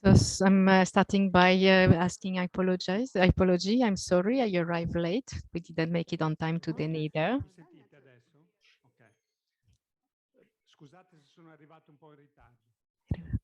So I'm starting by asking apology. I'm sorry I arrived late. We didn't make it on time today neither. Mi sentite adesso? Ok. Scusate se sono arrivato un po' in ritardo. Mhm.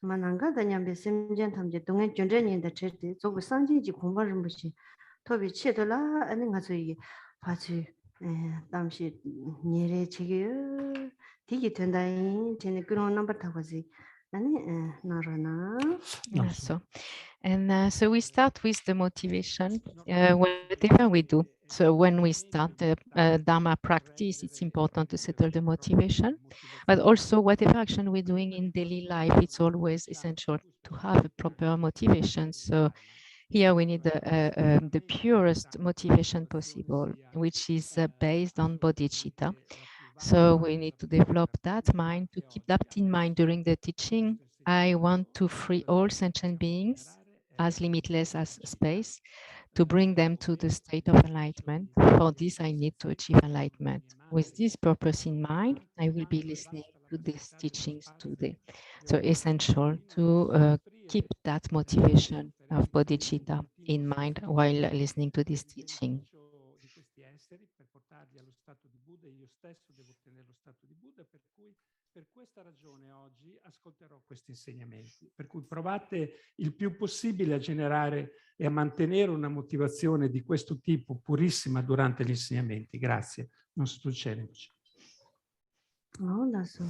만anga 다냐베 심전 탐제 동에 전전인데 제때 저거 상진지 공부를 무시 토비 치더라 아니 가서 이 같이 담시 니레 지기 되게 된다이 제네 그런 넘버 타고지 아니 나라나 So, so we start with the motivation, whatever we do. So when we start the Dharma practice, it's important to settle the motivation, but also whatever action we're doing in daily life, it's always essential to have a proper motivation. So here we need the purest motivation possible, which is based on bodhicitta. So we need to develop that mind, to keep that in mind during the teaching. I want to free all sentient beings as limitless as space, to bring them to the state of enlightenment. For this, I need to achieve enlightenment. With this purpose in mind, I will be listening to these teachings today. So essential to keep that motivation of bodhicitta in mind while listening to this teaching. Di questi esseri per portarli allo stato di Buddha, io stesso devo ottenere lo stato di Buddha, per cui per questa ragione oggi ascolterò questi insegnamenti. Per cui provate il più possibile a generare e a mantenere una motivazione di questo tipo purissima durante gli insegnamenti. Grazie. Non succede. 나서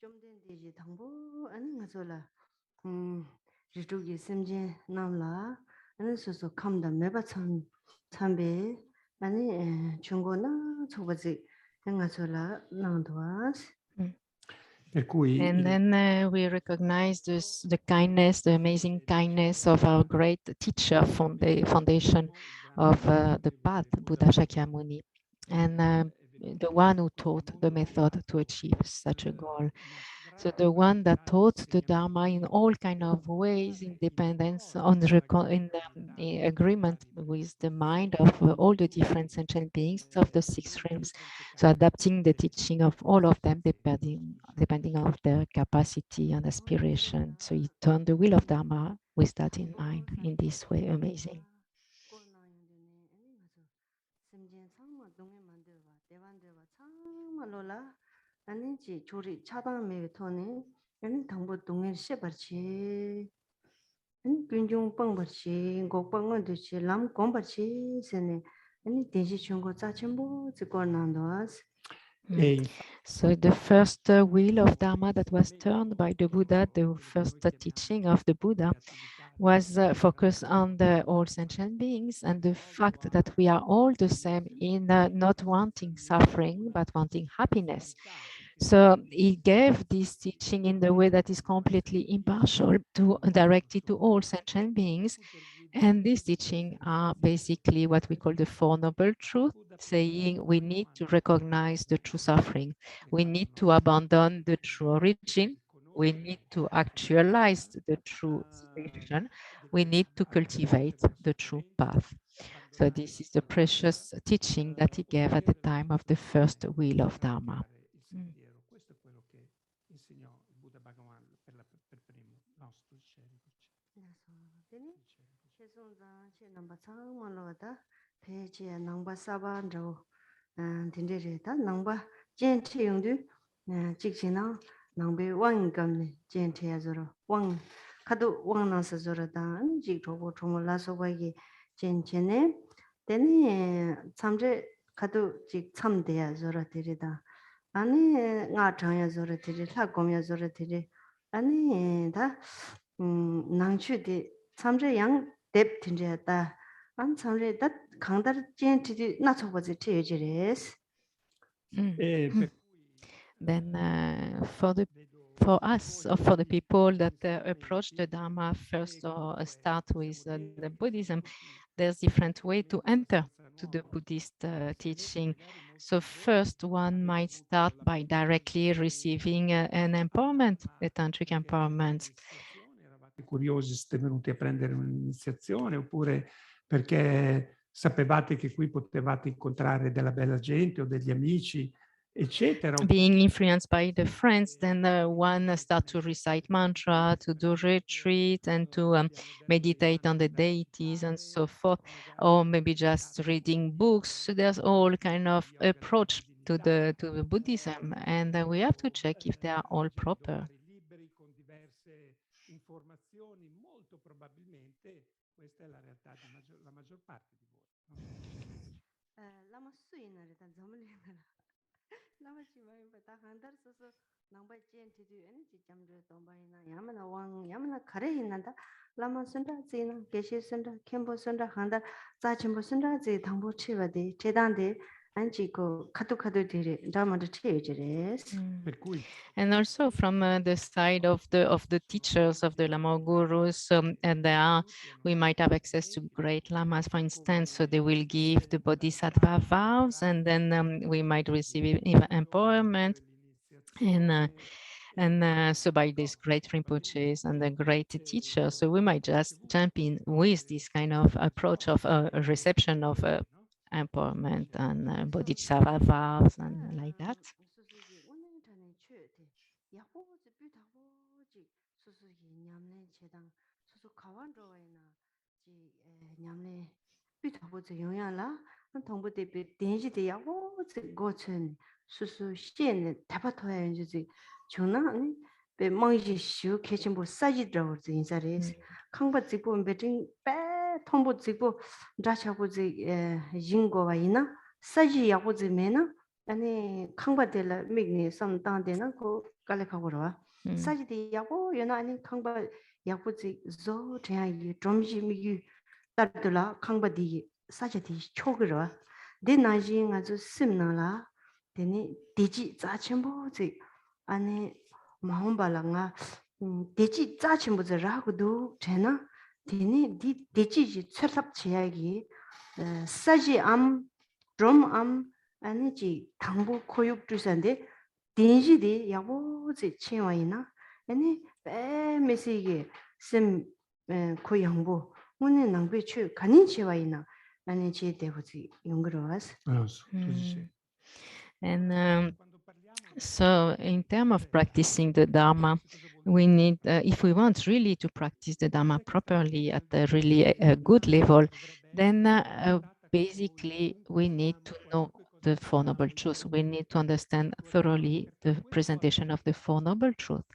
좀된지 당보 아니 가서라 지쪽이 심진 남라 아니 소소 감다 매바 참배 아니 중고나 저거지 가서라 나도와스 And then we recognize the kindness, the amazing kindness of our great teacher from the foundation of the path, Buddha Shakyamuni, and the one who taught the method to achieve such a goal. So the one that taught the Dharma in all kind of ways, in dependence on in agreement with the mind of all the different sentient beings of the six realms. So adapting the teaching of all of them depending on their capacity and aspiration. So he turned the wheel of Dharma with that in mind in this way. Amazing. 아니지 조리 차단매 토네 아니 당보 동에 셰버치 아니 근중 뻥버치 고뻥은듯이 람 공버치 세네 아니 대시 중고 짜침보 지고난도스. So the first wheel of Dharma that was turned by the Buddha, the first teaching of the Buddha, was focused on the all sentient beings and the fact that we are all the same in not wanting suffering, but wanting happiness. So he gave this teaching in the way that is completely impartial, directed to all sentient beings. And these teachings are basically what we call the Four Noble Truths, saying we need to recognize the true suffering. We need to abandon the true origin. We need to actualize the true situation. We need to cultivate the true path. So this is the precious teaching that he gave at the time of the first wheel of Dharma. Questo è quello che insegnò il Buddha Bhagavan per primo, nostro nangbe wang gamne jen te zoro wang kadu wang na sa zoro da ji chobo chomo la so ba gi jen chene teni chamje kadu ji chamde ya zoro tere da ani nga chang ya zoro tere la gom ya zoro tere ani da nangchu de chamje yang depth in the an samre that kangdar chen ti na chobo je te jeres. Then for us or for the people that approach the Dharma first or start with the Buddhism, there's different way to enter to the Buddhist teaching. So first one might start by directly receiving an empowerment, a tantric empowerment. Curiosi, siete venuti a prendere un'iniziazione oppure perché sapevate che qui potevate incontrare della bella gente o degli amici, eccetera. Being influenced by the friends, then one start to recite mantra, to do retreat, and to meditate on the deities and so forth, or maybe just reading books. So there's all kind of approach to the Buddhism, and we have to check if they are all proper. Informazioni, molto probabilmente questa è la realtà di la maggior parte di voi. Lama suina re tan zamle lama chimai bata handar so nangba chen ti du en ji jamre tomba ina yamana wang yamana khare hinanda lama sunda zina geshe sunda kembo sunda handar za chimbo sunda zi thangbo chiwa de chedan de anji ko khatu khatu dire dharma de chejeres. And also from the side of the teachers, of the Lama gurus, and we might have access to great lamas, for instance, so they will give the bodhisattva vows, and then we might receive empowerment. And so by these great Rinpoches and the great teachers, so we might just jump in with this kind of approach of a reception of empowerment and bodhisattva vows and like that. 중나 배 멍이 쉬우 캐친 뭐 사지더라고 인사레스 강바 찍고 배팅 빼 통보 찍고 자샤고지 인고가 있나 사지 야고지 메나 아니 강바델라 미니 섬당데나 고 깔레카고라 사지디 야고 연아 아니 강바 야고지 조 대야이 좀지 미기 따르들라 강바디 사지디 초그라 데 나징 아주 심나라 데니 디지 자첨보지 아니 마음발랑아 대지 짜침부즈라고도 되나 되니 대지지 철탑 지야기 사지암 좀암 아니지 당부 고육 주선데 딘지디 야보지 치와이나 아니 메시게 심 고양보 오늘 낭비추 가닌 치와이나 아니지 대부지 용그러스. And so in terms of practicing the Dharma, we need, if we want really to practice the Dharma properly at a really good level, then basically we need to know the Four Noble Truths. We need to understand thoroughly the presentation of the Four Noble Truths.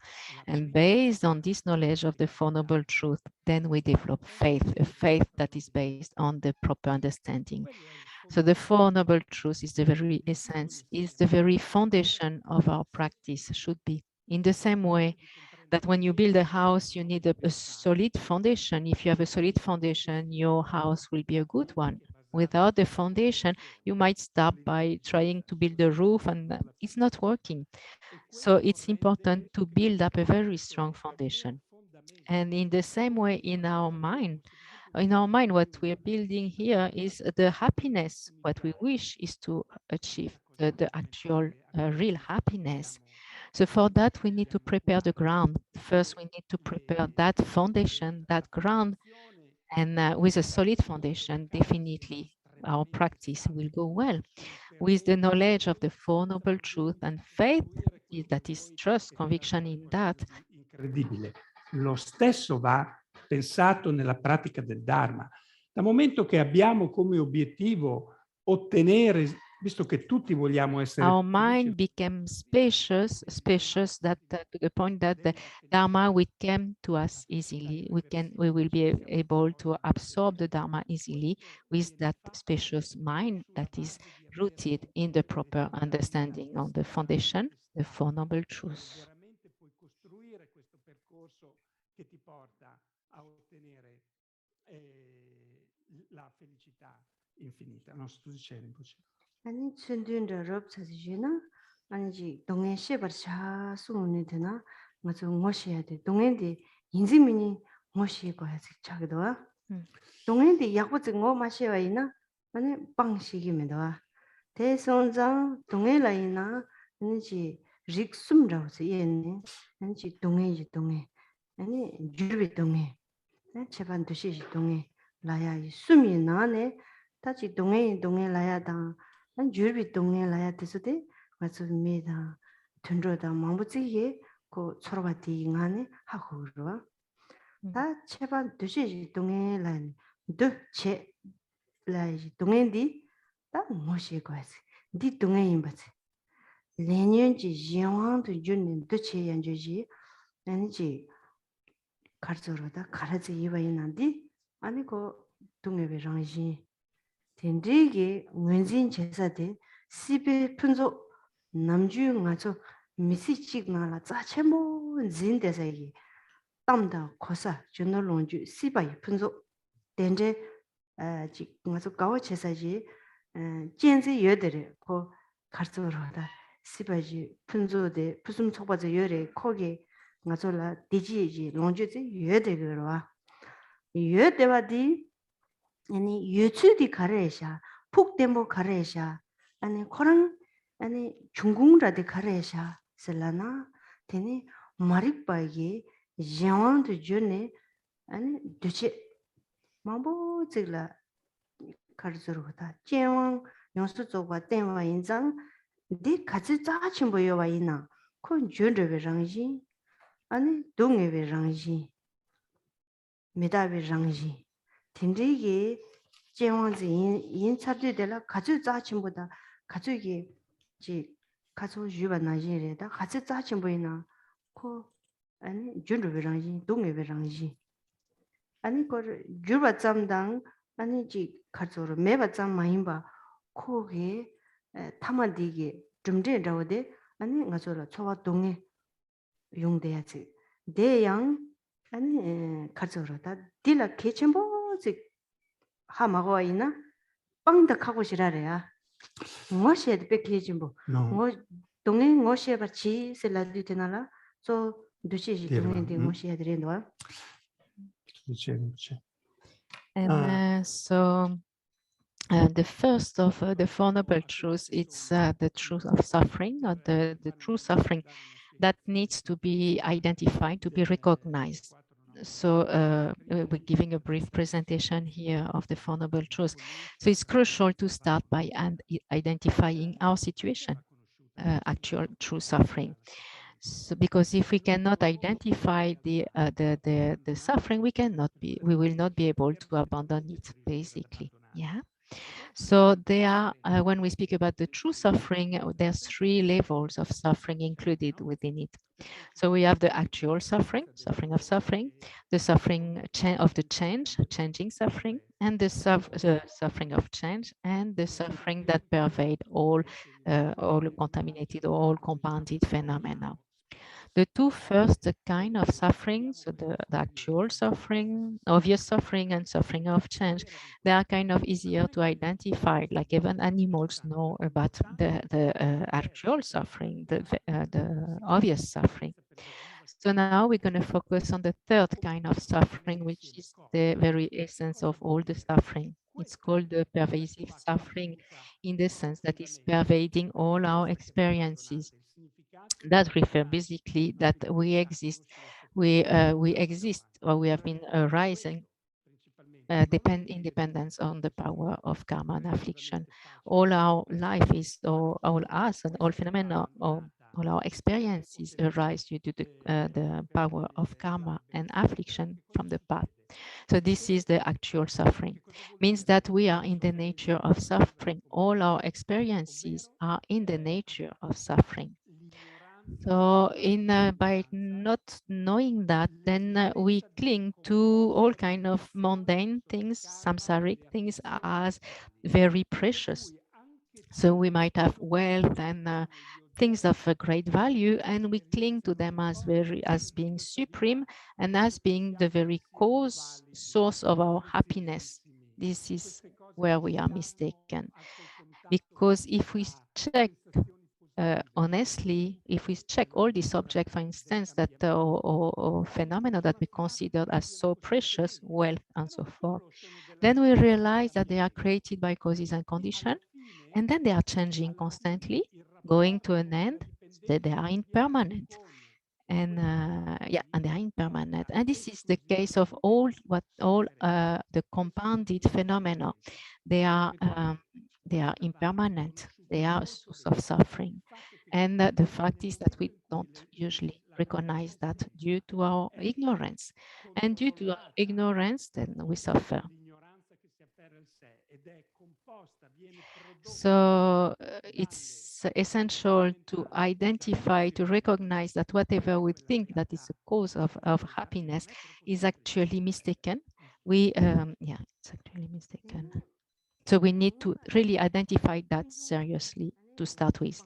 And based on this knowledge of the Four Noble Truths, then we develop faith, a faith that is based on the proper understanding. So the Four Noble Truths is the very essence, is the very foundation of our practice, should be. In the same way that when you build a house, you need a solid foundation. If you have a solid foundation, your house will be a good one. Without the foundation, you might start by trying to build a roof and it's not working. So it's important to build up a very strong foundation. And in the same way, in our mind, what we're building here is the happiness. What we wish is to achieve the actual real happiness. So for that, we need to prepare the ground. First, we need to prepare that foundation, that ground, and with a solid foundation, definitely our practice will go well. With the knowledge of the Four Noble Truths and faith, that is trust, conviction in that. Incredibile. Lo stesso va pensato nella pratica del Dharma. Dal momento che abbiamo come obiettivo ottenere, visto che tutti vogliamo essere... Our mind became spacious that to the point that the Dharma will come to us easily. We will be able to absorb the Dharma easily with that spacious mind that is rooted in the proper understanding of the foundation, the Four Noble Truths. Puoi costruire questo percorso che ti porta a ottenere la felicità infinita. Non sto dicendo. 아니 춘둔저 럽차지나 아니지 동해 시버샤 수문이드나 맞아 무엇이야 돼 동해디 인지민이 무엇이 거야 자기도 동해디 약부지 뭐 마셔야 이나 아니 방식이면도 대선장 동해라이나 아니지 릭숨라우스 얘네 아니지 동해지 동해 아니 주비 동해 제반 도시 동해 라야 이 숨이 나네 다시 동해 동해 라야다 난 주비 동해 라야 됐어데 맞아 미다 튼로다 망부지게 그 서로바티 인간에 하고 그러 다 제반 도시 동해 라인 도체 라이 동해디 다 무엇이 거지 디 동해인 바지 내년지 영왕도 주는 도체 연주지 아니지 가르쳐로다 가르쳐 이와이난디 아니고 동해베 장시 된디게 원진 제사데 시베 분조 남주 가서 미시직나라 자체모 진데사기 땀다 코사 준노롱주 시바이 분조 된제 지 가서 가워 제사지 젠지 여들이 고 가르쳐로다 시바지 분조데 부숨 초바제 여래 거기 가서라 디지지 롱주지 여되거라 여대바디 아니 유튜디 가래샤 폭데모 가래샤 아니 코랑 아니 중국라데 가래샤 슬라나 되니 마릭바기 장원도 주네 아니 두치 마보지라 가르저로다 제왕 용수 조바 땡와 인장 디 같이 짜친 보여와 있나 콘 준르베 장지 아니 동에베 장지 메다베 장지 딘디게 제왕지 인차되들라 가주 짜친보다 가족이 지 가족 유반나지래다 같이 짜친 보이나 코 아니 준르베 장지 동에베 장지 아니 거 유바 잠당 아니 지 가족으로 매바 잠 마인바 코게 타마디게 좀제라오데 아니 가족라 초와 동에 용돼야지 대양 아니 가족으로다 딜라 개첨보지 하마고 있나 빵다 하고 싫어래야 무엇이에 뺏기지 뭐 동에 무엇이에 같이 seladu 되나라 저 두시지 동에 무엇이에 드린다 And the first of the Four Noble Truths, it's the truth of suffering, or the true suffering that needs to be identified, to be recognized. So we're giving a brief presentation here of the Four Noble Truths. So it's crucial to start by identifying our situation, actual true suffering. So because if we cannot identify the suffering, we will not be able to abandon it, basically. Yeah. So there are, when we speak about the true suffering, there's 3 levels of suffering included within it. So we have the actual suffering, suffering of suffering, the suffering of the changing suffering, and the suffering of change, and the suffering that pervade all contaminated, all compounded phenomena. The 2 first kind of suffering, so the actual suffering, obvious suffering, and suffering of change, they are kind of easier to identify. Like even animals know about the actual suffering, the obvious suffering. So now we're going to focus on the 3rd kind of suffering, which is the very essence of all the suffering. It's called the pervasive suffering, in the sense that it's pervading all our experiences. That refers basically that we exist, or we have been arising independence on the power of karma and affliction. All our life is, or all us and all phenomena, or all our experiences arise due to the power of karma and affliction from the past. So this is the actual suffering. Means that we are in the nature of suffering. All our experiences are in the nature of suffering. So by not knowing that, then we cling to all kind of mundane things, samsaric things, as very precious. So we might have wealth and things of a great value, and we cling to them as being supreme and as being the very cause, source of our happiness. This is where we are mistaken. Because if we check honestly, if we check all these objects, for instance, that or phenomena that we consider as so precious, wealth and so forth, then we realize that they are created by causes and conditions, and then they are changing constantly, going to an end, that they are impermanent. And and they are impermanent. And this is the case of all the compounded phenomena. They are impermanent. They are a source of suffering. And the fact is that we don't usually recognize that due to our ignorance. And due to our ignorance, then we suffer. So it's essential to identify, to recognize that whatever we think that is a cause of happiness is actually mistaken. It's actually mistaken. So we need to really identify that seriously to start with.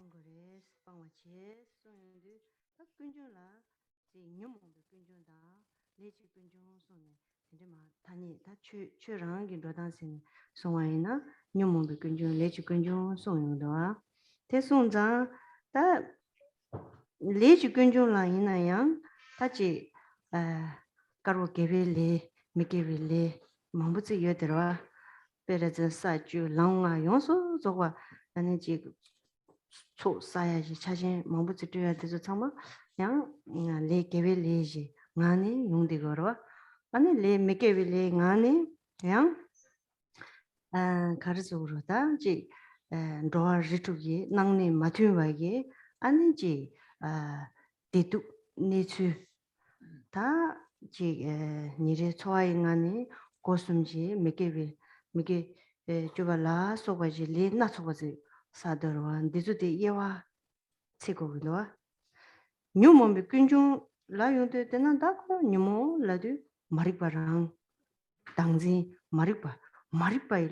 Leju Gunjung la ina yang tachi karu kevele mikevele mambuzi yoderwa pereza sa ju langwa yonso zogwa ane ji so saya ji chajin mambuzi tuya dezo changma yang le kevele ji ngane yongde gorwa ane le mikevele ngane yang karzugro da ji roa ritugi nangne matuywa ge ane ji dedu nichu ta ji nire choai ngani kosumji meke jubala sobaji le na sobaji sadarwa dedu de yewa chego gwa nyumo me kunjung la yonde tena da ko nyumo la du mariparang dangji maripa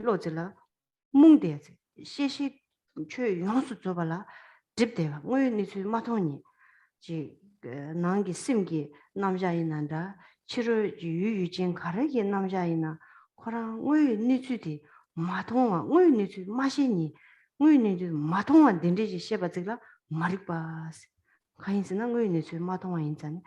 lojela mungde sheshi chue yonsu jobala 집대가 왜 니수 마토니 지 난기 심기 남자이난다 치료 유유진 가르기 남자이나 그랑 왜 니수디 마토와 왜 니수 마시니 왜 니수 마토와 딘디지 셰바지라 마리바스 가인스나 왜 니수 마토와 인자니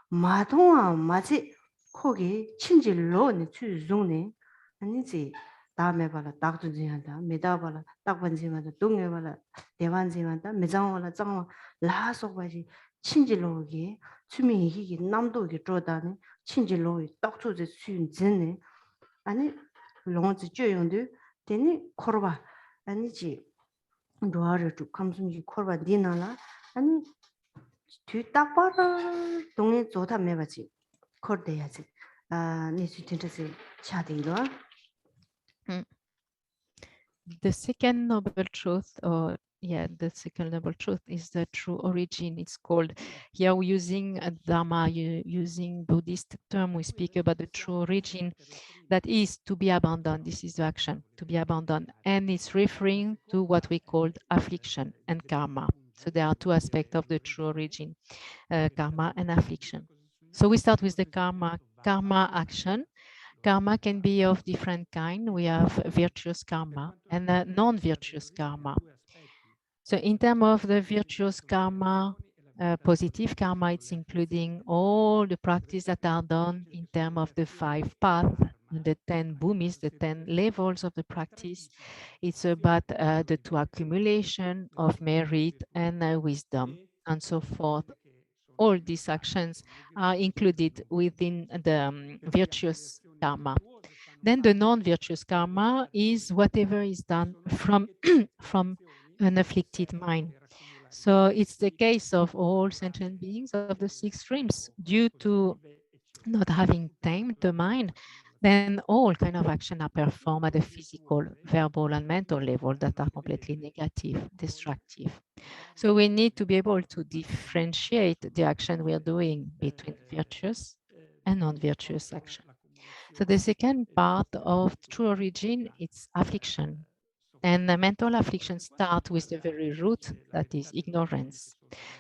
마토와 마치 거기 친질로 니수 중네 아니지 다음에 봐라 딱두지한다 메다 봐라 딱반지마다 동네 봐라 대반지마다 매장와라 짱와 라속바지 친질로기 추미히기 남도기 쪼다네 친질로기 딱투지 수인진네 아니 롱지 쥐용도 되니 코르바 아니지 로아르 주 감성이 코르바 니나라 아니 뒤 딱바라 동네 좋다 매바지 코르대야지 니수 진짜지 차딩도 The second noble truth, the second noble truth is the true origin. It's called, here we're using Dharma, using Buddhist term, we speak about the true origin, that is to be abandoned. This is the action, to be abandoned. And it's referring to what we call affliction and karma. So there are two aspects of the true origin, karma and affliction. So we start with the karma action. Karma can be of different kind. We have virtuous karma and non-virtuous karma. So in terms of the virtuous karma, positive karma, it's including all the practice that are done in terms of the 5 paths, the 10 bhumis, the 10 levels of the practice. It's about the 2 accumulation of merit and wisdom and so forth. All these actions are included within the virtuous karma. Then the non-virtuous karma is whatever is done from an afflicted mind. So it's the case of all sentient beings of the 6 streams. Due to not having tamed the mind, then all kind of action are performed at the physical, verbal, and mental level that are completely negative, destructive. So we need to be able to differentiate the action we are doing between virtuous and non-virtuous action. So the second part of true origin, it's affliction. And the mental afflictions start with the very root, that is ignorance.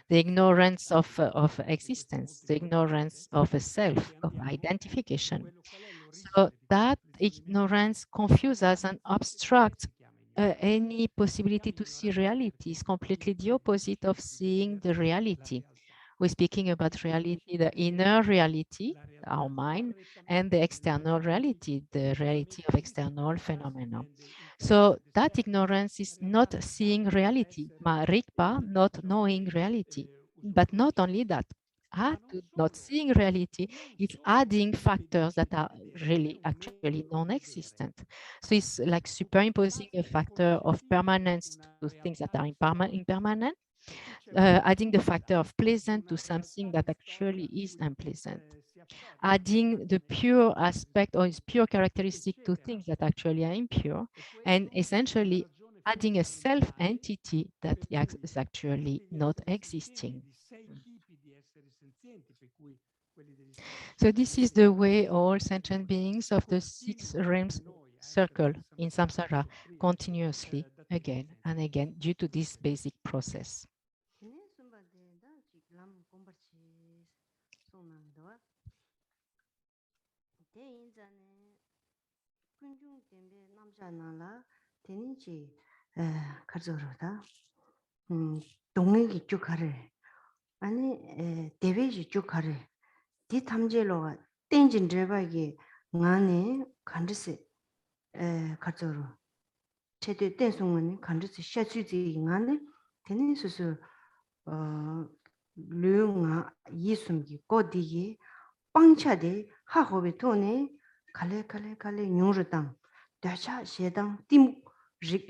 The ignorance of existence, the ignorance of a self, of identification. So that ignorance confuses and obstructs any possibility to see reality. Is completely the opposite of seeing the reality. We're speaking about reality, the inner reality, our mind, and the external reality, the reality of external phenomena. So that ignorance is not seeing reality, Rigpa, not knowing reality. But not only that, add to not seeing reality, it's adding factors that are really actually non-existent. So it's like superimposing a factor of permanence to things that are impermanent, adding the factor of pleasant to something that actually is unpleasant, adding the pure aspect or its pure characteristic to things that actually are impure, and essentially adding a self-entity that is actually not existing. So this is the way all sentient beings of the 6 realms circle in samsara continuously again and again due to this basic process. 동행이 쭉 가래. 아니 대외지 쭉 가래. 디 탐제로가 땡진 드바기 나네 간르세 가져로 제대 땡송은 간르세 샤츠지 나네 테니스스 류가 이숨기 고디기 빵차데 하호베 토네 칼레 뉴르당 다차 셰당 팀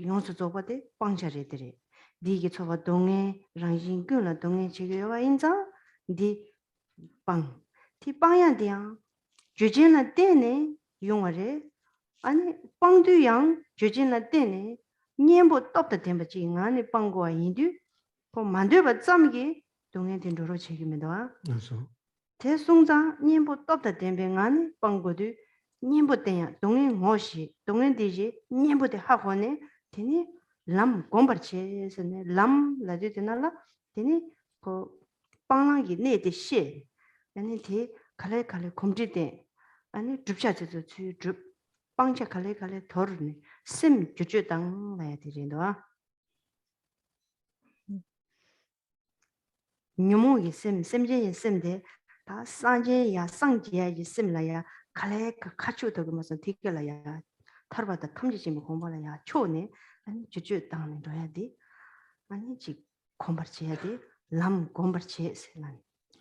용수 조바데 빵차레들이 디게 초바 동에 랑진근라 동에 지겨와 인자 디 빵. 티 빵야디야. 주진나 때네 용어래. 아니 빵두양 주진나 때네 년보 떴다 템바지 안에 빵고와 인두 그 만들바 짬기 동에 된도로 책임이다. 그래서 대송자 년보 떴다 템뱅 안에 빵고도 년보 때야 동에 모시 동에 되지 년보대 하고네 되니 람 공버체스네 람 라디데나라 되니 그 빵랑이 내대 시 아니 디 칼레 콤지데 아니 줍샤즈도 줍 빵차 칼레 더르네 심 주주당 나야 되린다 뉴모이 심제이 심데 다 산제야 상제야 심라야 칼레 카추도 그면서 디결라야 타르바다 탐지심 공부라야 초네 아니 주주당 넣어야 돼 아니 지 공부해야 돼람 공부해야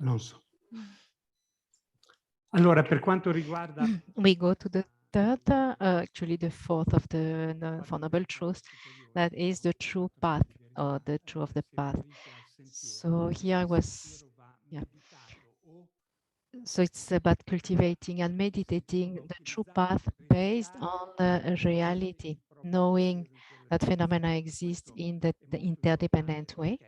non so. Allora, per quanto riguarda We go to the third, actually the fourth of the Four Noble Truths, that is the true path or the truth of the path. So here I was, yeah. So it's about cultivating and meditating the true path based on the reality, knowing that phenomena exist in the interdependent way.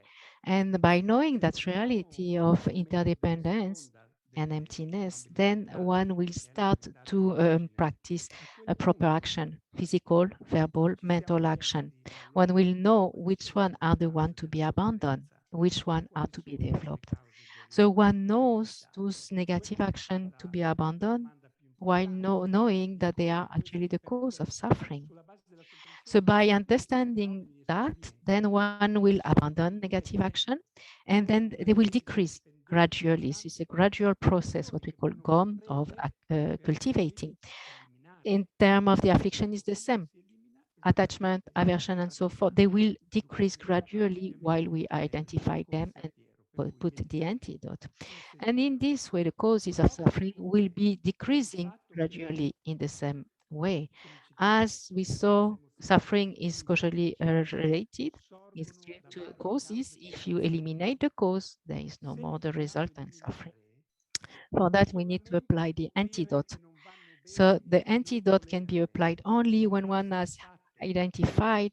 And by knowing that reality of interdependence and emptiness, then one will start to practice a proper action, physical, verbal, mental action. One will know which one are the one to be abandoned, which one are to be developed. So one knows those negative actions to be abandoned while knowing that they are actually the cause of suffering. So by understanding that, then one will abandon negative action and then they will decrease gradually. So it's a gradual process, what we call GOM, of cultivating. In terms of the affliction is the same. Attachment, aversion, and so forth, they will decrease gradually while we identify them and put the antidote. And in this way, the causes of suffering will be decreasing gradually in the same way. As we saw, suffering is causally related. It's due to causes. If you eliminate the cause, there is no more the resultant suffering. For that, we need to apply the antidote. So the antidote can be applied only when one has identified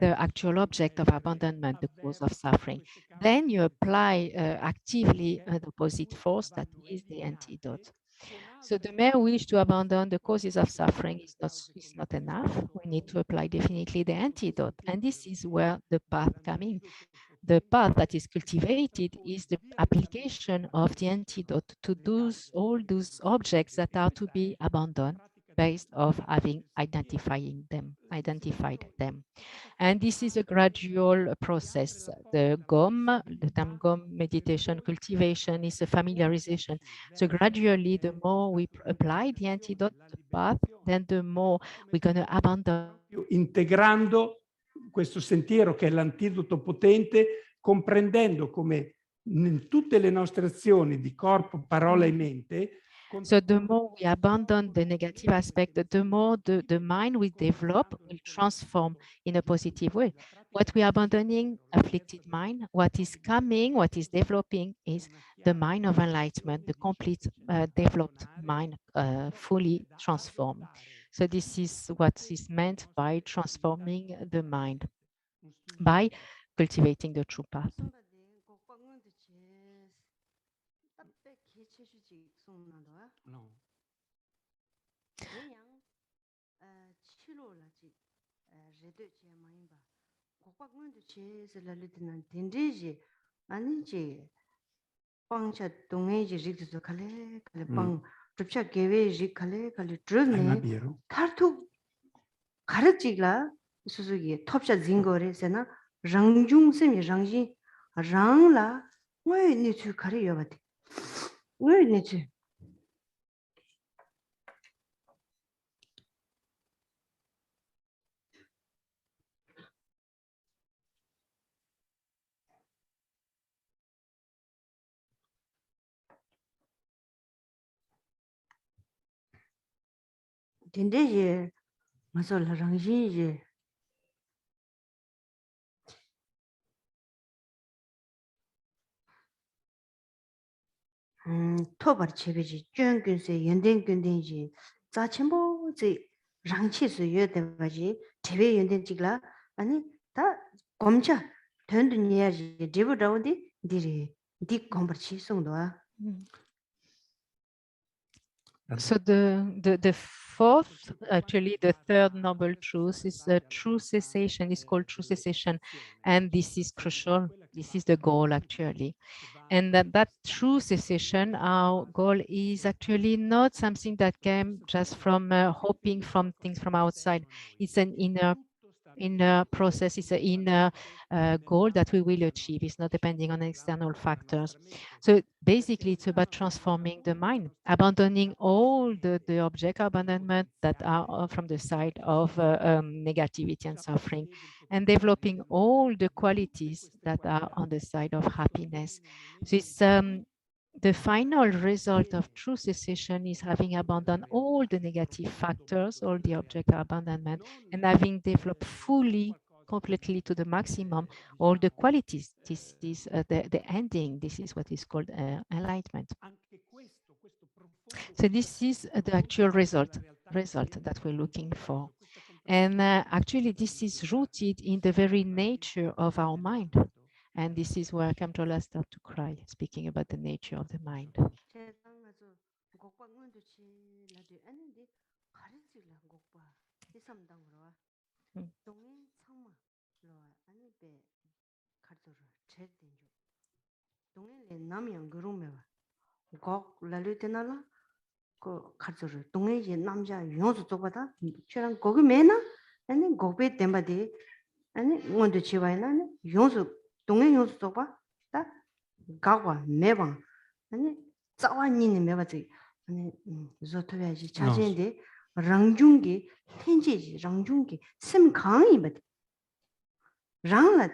the actual object of abandonment, the cause of suffering. Then you apply actively the opposite force, that is the antidote. So the mere wish to abandon the causes of suffering is not enough. We need to apply definitely the antidote. And this is where the path coming. The path that is cultivated is the application of the antidote to all those objects that are to be abandoned based of having identified them. And this is a gradual process. The term GOM meditation cultivation is a familiarization. So gradually, the more we apply the antidote, the path, then the more we're going to abandon. Integrando questo sentiero che è l'antidoto potente, comprendendo come in tutte le nostre azioni di corpo, parola e mente. So the more we abandon the negative aspect, the more the mind we develop will transform in a positive way. What we are abandoning, afflicted mind, what is coming, what is developing is the mind of enlightenment, the complete developed mind, fully transformed. So this is what is meant by transforming the mind, by cultivating the true path. No. 수수기 톱샤 징거레세나 랑중심이 랑지 랑라 왜 니츠 가리여 바티 왜 니츠 딘데je 마솔 랑지je 토버 체베지 쩐근세 연den근den지 자침보지 랑치스 여데바지 제베 연den지라 아니 다 검차 던드니야지 디부다운디 디리 디 컴버치 송도아. So the fourth, actually the third noble truth is the true cessation. It's called true cessation, and this is crucial. This is the goal actually, and that true cessation, our goal is actually not something that came just from hoping from things from outside. It's an inner process, it's an inner goal that we will achieve. It's not depending on external factors. So basically, it's about transforming the mind, abandoning all the object abandonment that are from the side of negativity and suffering, and developing all the qualities that are on the side of happiness. So it's the final result of true cessation is having abandoned all the negative factors, all the object abandonment, and having developed fully, completely to the maximum, all the qualities. This is the ending. This is what is called enlightenment. So this is the actual result that we're looking for. And actually, this is rooted in the very nature of our mind. And this is where Kamjola started to cry, speaking about the nature of the mind. 동행 요소 봐. 다 가와 매방. 아니 자완이네 매바지. 아니 조토야지 차진데 랑중기 텐지지 랑중기 심강이 봐. 랑라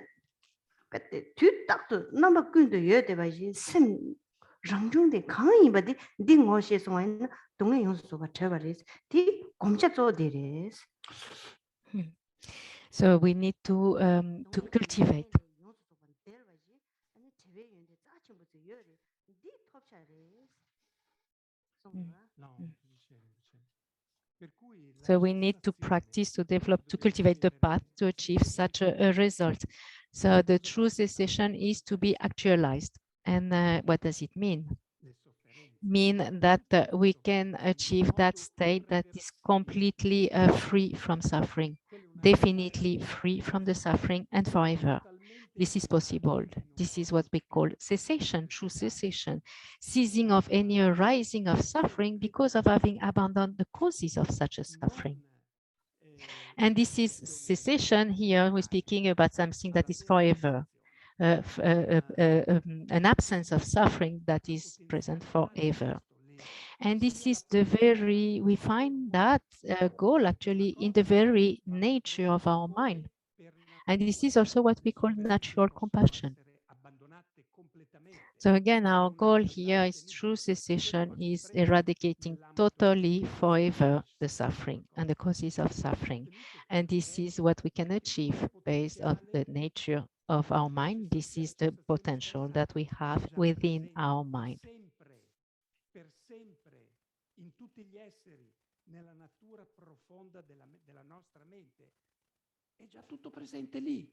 그때 뒤딱도 남아 근도 여대 봐지 심 랑중데 강이 봐디 딩어시에서 와는 동행 요소 봐 쳐버리스. 디 검차도 되레스. So we need to cultivate. So we need to practice, to develop, to cultivate the path to achieve such a result. So the true cessation is to be actualized. And what does it mean? mean that we can achieve that state that is completely free from suffering, definitely free from the suffering and forever. This is possible. This is what we call cessation, true cessation, ceasing of any arising of suffering because of having abandoned the causes of such a suffering. And this is cessation. Here we're speaking about something that is forever. An absence of suffering that is present forever. And this is the very, we find that goal actually in the very nature of our mind. And this is also what we call natural compassion. So again, our goal here is true cessation is eradicating totally forever the suffering and the causes of suffering. And this is what we can achieve based on the nature of our mind. This is the potential that we have within our mind. Per sempre, in tutti gli esseri, nella natura profonda della nostra mente, è già tutto presente lì.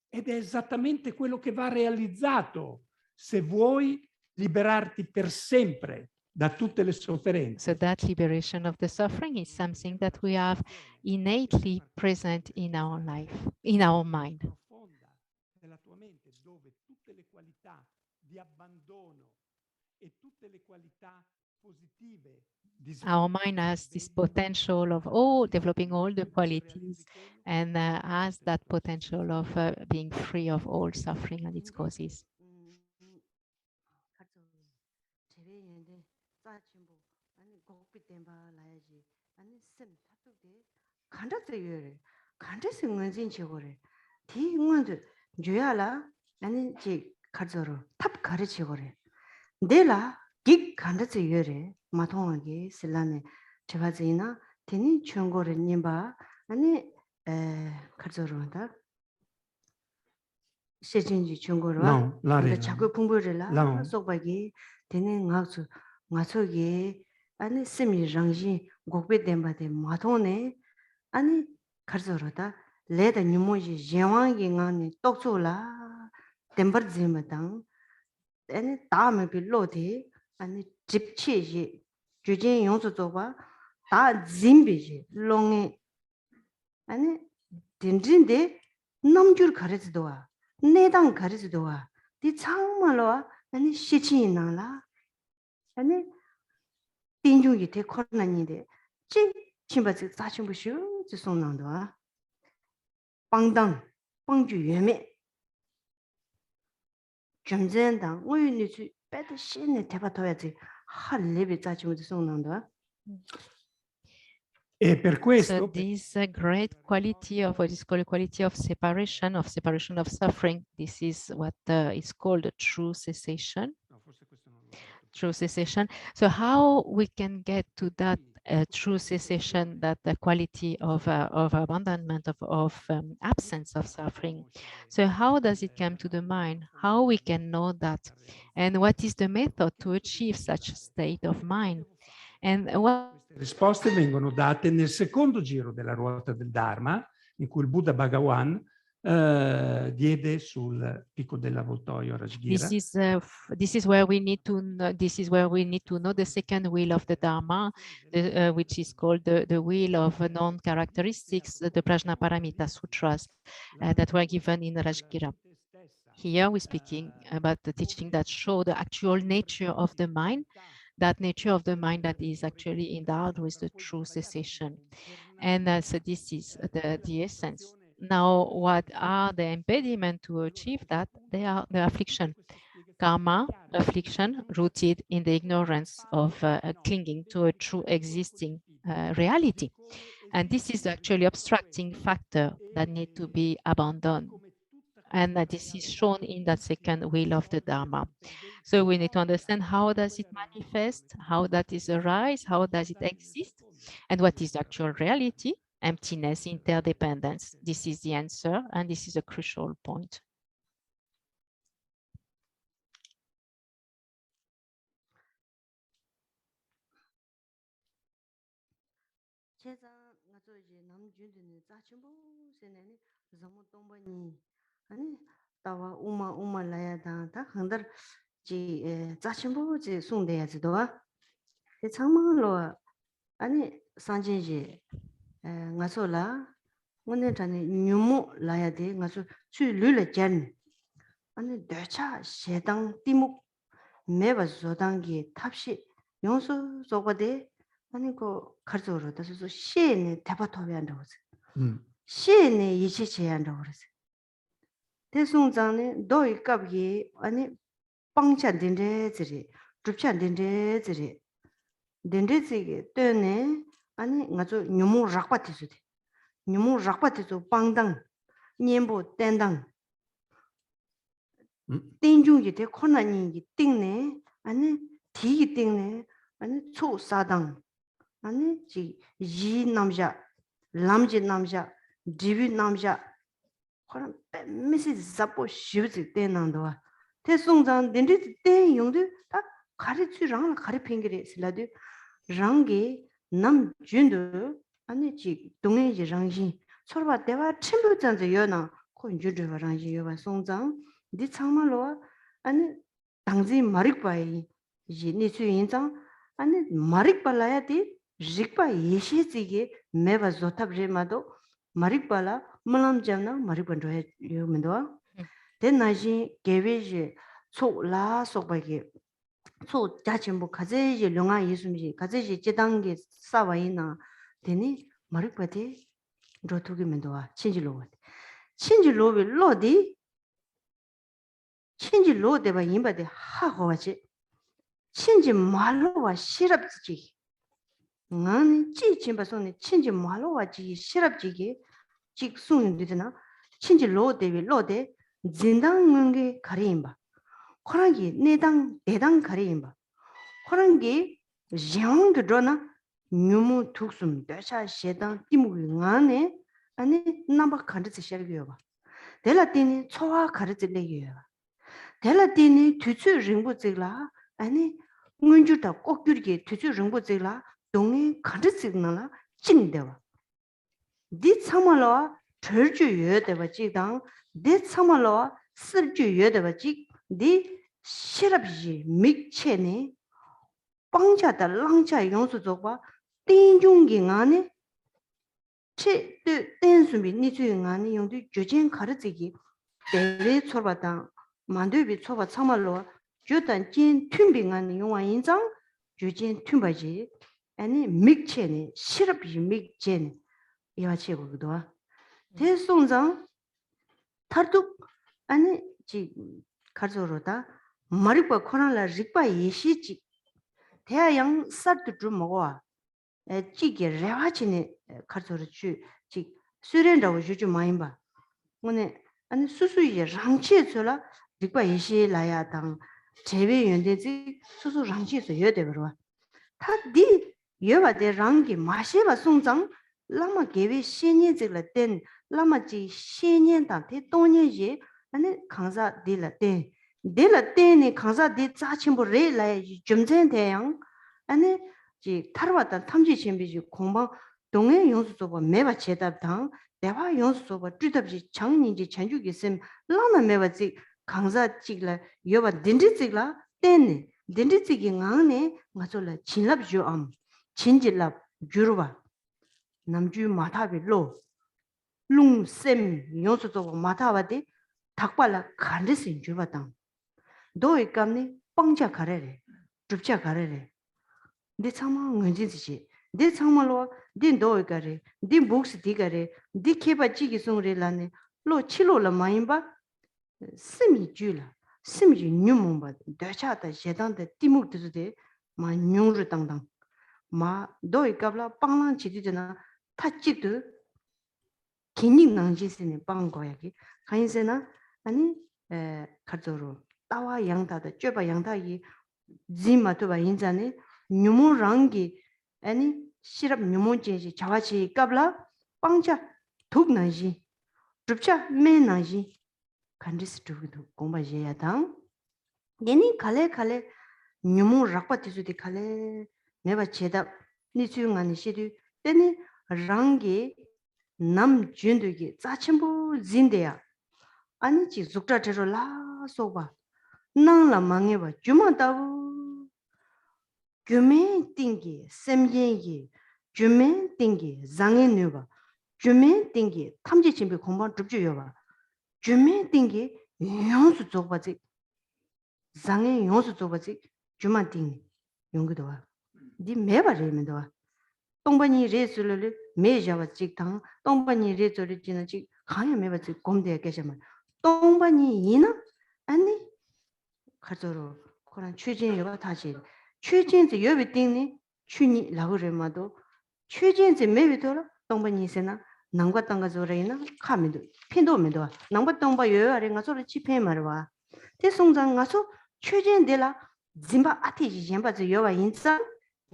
Ed è esattamente quello che va realizzato se vuoi liberarti per sempre da tutte le sofferenze. So that liberation of the suffering is something that we have innately present in our life, in our mind. Profonda della tua mente, dove tutte le qualità di abbandono e tutte le qualità positive di Our mind has this potential of developing all the qualities and has that potential of being free of all suffering and its causes. 내라 기 간다지 여래 마통하게 실라네 제바지나 되니 중고를 님바 아니 에 가져로다 세진지 중고로 근데 자꾸 풍부를라 속바기 되는 가서 마초게 아니 심이 장지 곡베 덴바데 마통네 아니 가져로다 레다 니모지 제왕이 가니 똑초라 덴버지마당 아니 다음에 빌로디 아니 집치지 주진 용수도가 다 짐비지 롱에 아니 딘딘데 남줄 가르치도와 내당 가르치도와 디 창말로 아니 시치나라 아니 딘중이 대 코로나인데 지 침바지 자침부슈 지송난도와 빵당 빵주 유매 점전당 우유니지 배드 신의 대바토야지 할레비 짜치무도 송난다. E per questo So this great quality of what is called a quality of separation of suffering, this is what is called a true cessation. True cessation. So how we can get to that true cessation, that the quality of abandonment, of absence of suffering. So how does it come to the mind? How we can know that? And what is the method to achieve such a state of mind? And what queste risposte vengono date nel secondo giro della ruota del Dharma, in cui il Buddha Bhagawan diede sul picco dell'avvoltoio Rajgira. This is where we need to know the second wheel of the Dharma, which is called the wheel of non-characteristics, the Prajnaparamita Sutras that were given in Rajgira. Here we're speaking about the teaching that show the actual nature of the mind, that nature of the mind that is actually endowed with the true cessation. And so this is the essence. Now, what are the impediments to achieve that? They are the affliction. Karma, affliction, rooted in the ignorance of clinging to a true existing reality. And this is actually obstructing factor that need to be abandoned. And this is shown in that second wheel of the Dharma. So we need to understand how does it manifest, how that is arise, how does it exist, and what is the actual reality, emptiness, interdependence. This is the answer, and this is a crucial point. 아니 따와 우마 라야다 다 항들 지 자신보 지 송대야지도와 이 창망로 아니 산진지 ngasola 오늘 전에 뉴모 라야 돼 ngaso 추르르 전 아니 대차 세당 띠목 매바 조당기 탑시 용수 저거데 아니 그 가르쳐로 다서 시에네 대바토비 한다고 시에네 이치 제한다고 그랬어 대송장네 너희 갑기 아니 빵찬 된데지리 줍찬 된데지리 된데지게 때네 아니 ngaso 뉴모 락바티스데 뉴모 락바티스 빵당 년보 땡당 땡중이 대 코나니기 땡네 아니 디기 땡네 아니 초사당 아니 지 남자 람지 남자 디비 남자 그런 메시지 잡고 쉬지 때난도와 대송장 덴디 때 용도 다 가르치랑 가르팽기를 슬라도 랑게 남 준도 아니 지 동해지 랑신 서로 대화 침부전자 여나 콘주르 랑지 여바 송장 디 참말로 아니 당지 마릭바이 이 니수인장 아니 마릭발라야 디 직바 예시지게 매바 조탑제마도 마릭발라 말람잖아 마릭반도에 요면도 대나지 개베지 소라 속바게 소 자친부 가제지 영아 예수미 가제지 제단계 사와이나 되니 마릭바데 로토기면도 친지로 친지로비 로디 친지로 대바 임바데 하고와지 친지 말로와 시럽지 나는 찌침바손에 친지 말로와지 시럽지게 직송인들이나 친지로 대비 로데 진당응게 가리임바 코랑기 내당 대당 가리임바 코랑기 장도 드러나 뉴무 툭숨 대샤 셰당 띠무기 안에 아니 남바 칸드스 셔기요바 델라티니 초와 가르질래요 델라티니 투츠 링부질라 아니 문주다 꼭규르게 투츠 링부질라 동에 칸드스나라 찡데와 디 참말로 절주여대바 지당 디 참말로 쓸주여대바 지디 시럽지 믹체네 빵자다 랑자 용수족과 띵중기 안에 체 댄수미 니주ing 안에 용도 주진 가르치기 대외 초바다 만두비 초바 참말로 주단 진 튠빙 안에 용화 인장 주진 튠바지 아니 믹체네 시럽지 믹체네 이와치고도 대송장 타뚝 아니 지 가르쳐로다 마리바 코나라 리바 예시지 대양 사트 좀 먹어 찌게 레와치네 가르쳐로 지 수련다고 주주 많이 봐 오늘 아니 수수이 랑치에서라 리바 예시 라야 당 제외 연대지 수수 랑치에서 여대 버와 타디 여바데 랑기 마시바 송장 라마 개베 신년직을 땐 라마지 신년한테 돈년지 아니 강사 딜라데 딜라데니 강사 디 자침부 레라이 점전 대양 아니 지 타르와다 탐지 준비지 공방 동해 용수소바 매바 제답당 대화 용수소바 쥐답지 장님지 전주기 있음 라마 매바지 강사 찍라 여바 딘디직라 땐니 딘디직이 강네 맞을라 진랍주 암 진질랍 주르바 남주 마타빌로 룽셈 용수소바 마타바디 닭발라 간데신 주바당 너의 감네 빵자 가래래 줍자 가래래 내 참마 은진지 내 참말로 네 너의 가래 네 목스 디가래 네 케바지기 송레라네 로 치로라 마임바 스미 줄라 스미 뉴몬바 대차다 제단데 티묵드데 마 뉴르 당당 마 너의 갑라 빵랑 지디잖아 타찌드 기닝 낭지스네 빵거야기 가인세나 아니 가르쳐로 따와 양다다 쬐바 양다이 지마토바 인자네 뉴모랑기 아니 시럽 뉴모제지 자와치 갑라 빵자 독나지 줍자 매나지 간디스 두기도 공바제야당 얘니 칼레 뉴모 락바티즈디 칼레 내가 제답 니수용하는 시디 때니 랑기 남 준두기 짜침부 진대야 아니지 죽자테로 라 소바 nang la mange ba juma tabu jume tingi semyengi jume tingi zange nuba jume tingi tamji chimbe komban drupju yoba jume tingi yonsu zogbazi zange yonsu zogbazi juma tingi yongido wa di meba remen wa 동반이 레스를 매자와 직당 동반이 레스를 지는 직 강에 매바지 곰대 계셔만 동반이 이나 아니 가서로 그런 최진이가 다시 최진지 여비 띵니 추니 라고르마도 최진지 매비도라 동반이 있으나 남과 땅가 저래이나 카미도 핀도면도 남과 동바 여아래가 소리 집회 말와 대송장 가서 최진들라 짐바 아티지 짐바지 여와 인사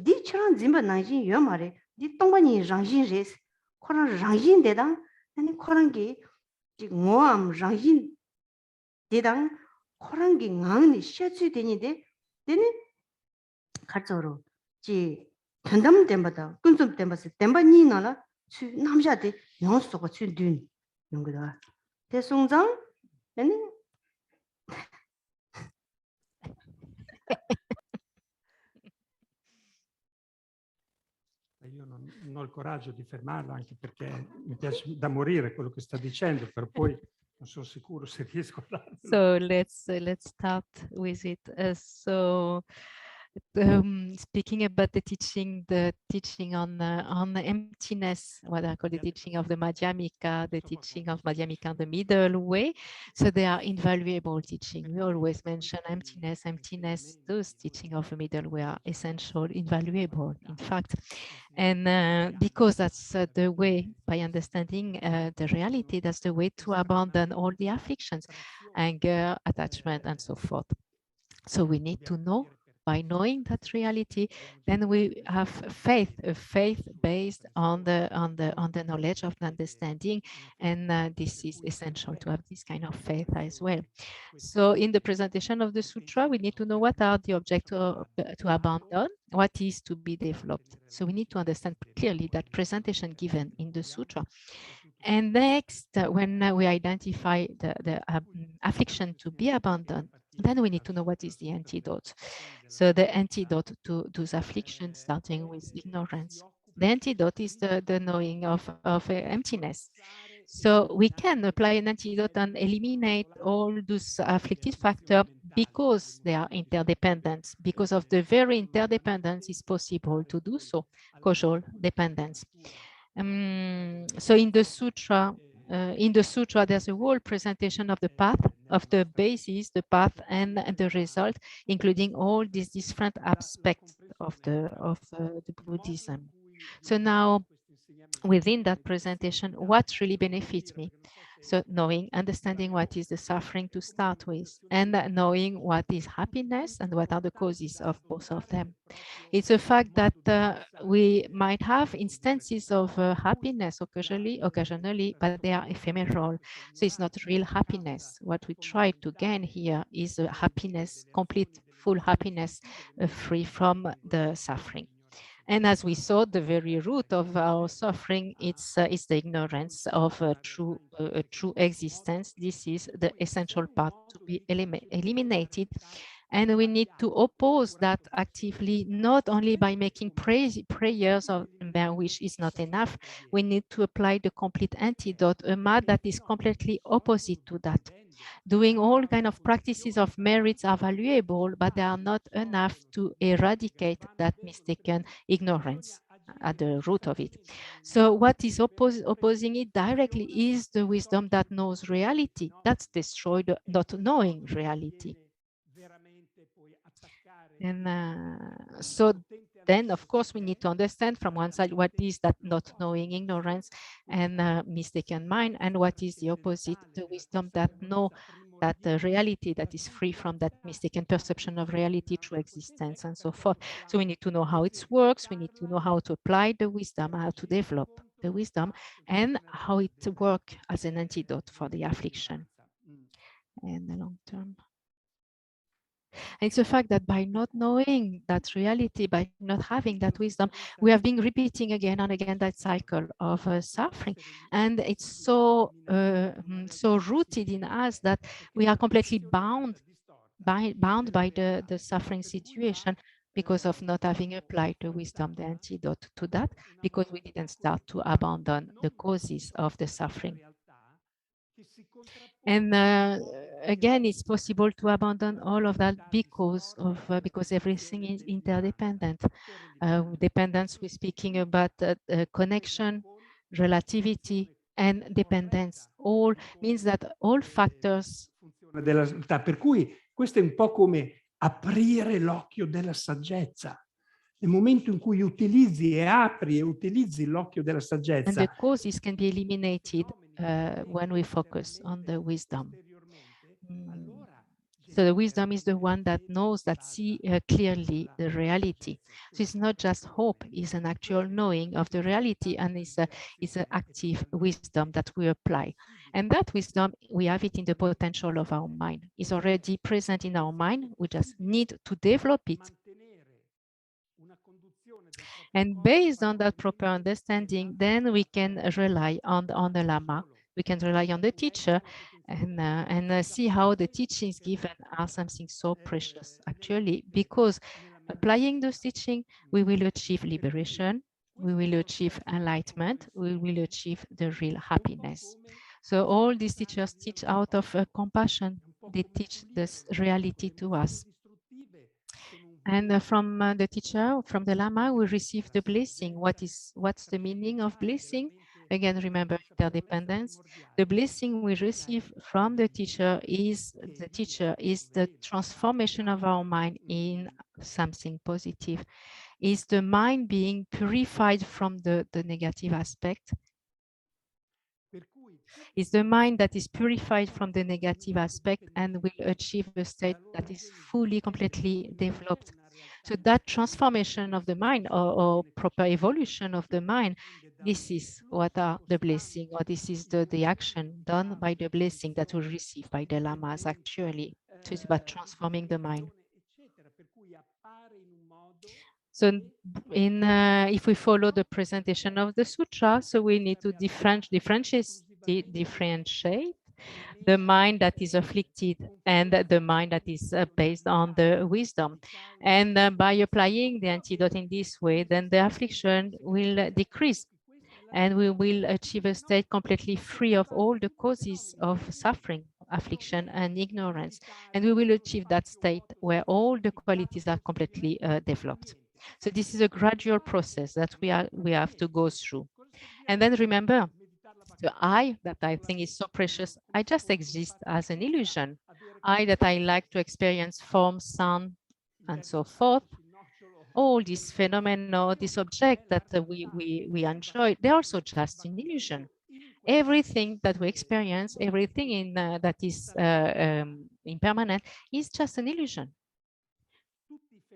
디 처럼 짐바 나지 여 말에 디 동반이 랑진 레스 코랑 랑진 대당 아니 코랑기 지 모암 랑진 대당 코랑기 강니 셔츠 되니데 되네 가져로 지 전담 됨바다 군좀 됨바스 됨바니 나라 추 남자데 영수가 추든 용거다 대송장 아니 Io non ho il coraggio di fermarlo, anche perché mi piace da morire quello che sta dicendo, però poi non sono sicuro se riesco a darlo. So let's start with it. Speaking about the teaching on emptiness, what I call the teaching of the Madhyamika, the teaching of Madhyamika, the middle way. So they are invaluable teaching. We always mention emptiness. Those teaching of the middle way are essential, invaluable, in fact. And because that's the way, by understanding the reality, that's the way to abandon all the afflictions, anger, attachment, and so forth. So we need to know. By knowing that reality, then we have faith, a faith based on the knowledge of the understanding, and this is essential to have this kind of faith as well. So in the presentation of the sutra, we need to know what are the objects to abandon, what is to be developed. So we need to understand clearly that presentation given in the sutra. And next, when we identify the affliction to be abandoned, then we need to know what is the antidote. So the antidote to those afflictions, starting with ignorance. The antidote is the knowing of emptiness. So we can apply an antidote and eliminate all those afflicted factors because they are interdependent. Because of the very interdependence, it's possible to do so, causal dependence. So in the sutra, there's a whole presentation of the path, of the basis, the path, and the result, including all these different aspects of the Buddhism. So now, within that presentation, what really benefits me? So knowing, understanding what is the suffering to start with, and knowing what is happiness and what are the causes of both of them. It's a fact that we might have instances of happiness occasionally, but they are ephemeral. So it's not real happiness. What we try to gain here is a happiness, complete, full happiness, free from the suffering. And as we saw, the very root of our suffering is the ignorance of true existence. This is the essential part to be eliminated. And we need to oppose that actively, not only by making prayers, which is not enough. We need to apply the complete antidote, a mad that is completely opposite to that. Doing all kinds of practices of merits are valuable, but they are not enough to eradicate that mistaken ignorance at the root of it. So what is opposing it directly is the wisdom that knows reality. That's destroyed not knowing reality. And so then, of course, we need to understand from one side what is that not knowing, ignorance, and mistaken mind, and what is the opposite, the wisdom that know that the reality that is free from that mistaken perception of reality, true existence, and so forth. So we need to know how it works. We need to know how to apply the wisdom, how to develop the wisdom, and how it works as an antidote for the affliction in the long term. And it's a fact that by not knowing that reality, by not having that wisdom, we have been repeating again and again that cycle of suffering. And it's so rooted in us that we are completely bound bound by the suffering situation because of not having applied the wisdom, the antidote to that, because we didn't start to abandon the causes of the suffering. And again, it's possible to abandon all of that because everything is interdependent. Dependence, we're speaking about connection, relativity, and dependence. All means that all factors. Della realtà. Per cui questo è un po' come aprire l'occhio della saggezza. Nel momento in cui utilizzi e apri e utilizzi l'occhio della saggezza. And the causes can be eliminated when we focus on the wisdom. So the wisdom is the one that knows, that sees clearly the reality. So it's not just hope, it's an actual knowing of the reality, and it's an active wisdom that we apply. And that wisdom, we have it in the potential of our mind. It's already present in our mind. We just need to develop it. And based on that proper understanding, then we can rely on the Lama. We can rely on the teacher and see how the teachings given are something so precious, actually, because applying those teachings, we will achieve liberation, we will achieve enlightenment, we will achieve the real happiness. So all these teachers teach out of compassion. They teach this reality to us. And from the teacher, from the Lama, we receive the blessing. What's the meaning of blessing? Again, remember interdependence. The blessing we receive from the teacher is the transformation of our mind in something positive. Is the mind being purified from the negative aspect? Is the mind that is purified from the negative aspect and will achieve a state that is fully, completely developed. So that transformation of the mind or proper evolution of the mind, this is what are the blessing, or this is the action done by the blessing that we receive by the Lamas, actually. So it's about transforming the mind. So if we follow the presentation of the sutra, so we need to differentiate the mind that is afflicted and the mind that is based on the wisdom. And by applying the antidote in this way, then the affliction will decrease and we will achieve a state completely free of all the causes of suffering, affliction, and ignorance. And we will achieve that state where all the qualities are completely developed. So this is a gradual process that we have to go through. And then remember, the I that I think is so precious, I just exist as an illusion. I that I like to experience form, sound, and so forth. All these phenomena, this object that we enjoy, they're also just an illusion. Everything that we experience, everything that is impermanent is just an illusion.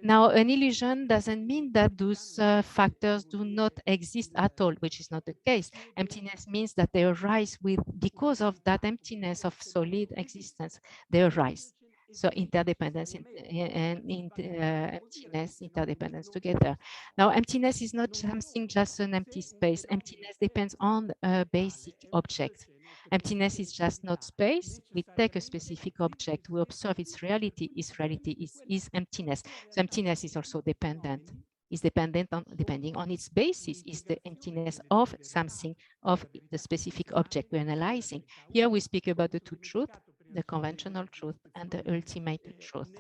Now, an illusion doesn't mean that those factors do not exist at all, which is not the case. Emptiness means that they arise because of that emptiness of solid existence, they arise. So interdependence and emptiness, interdependence together. Now, emptiness is not something just an empty space. Emptiness depends on a basic object. Emptiness is just not space. We take a specific object, we observe its reality. Its reality is emptiness. So emptiness is also dependent. Is depending on its basis, is the emptiness of something, of the specific object we're analyzing. Here we speak about the two truths, the conventional truth and the ultimate truth.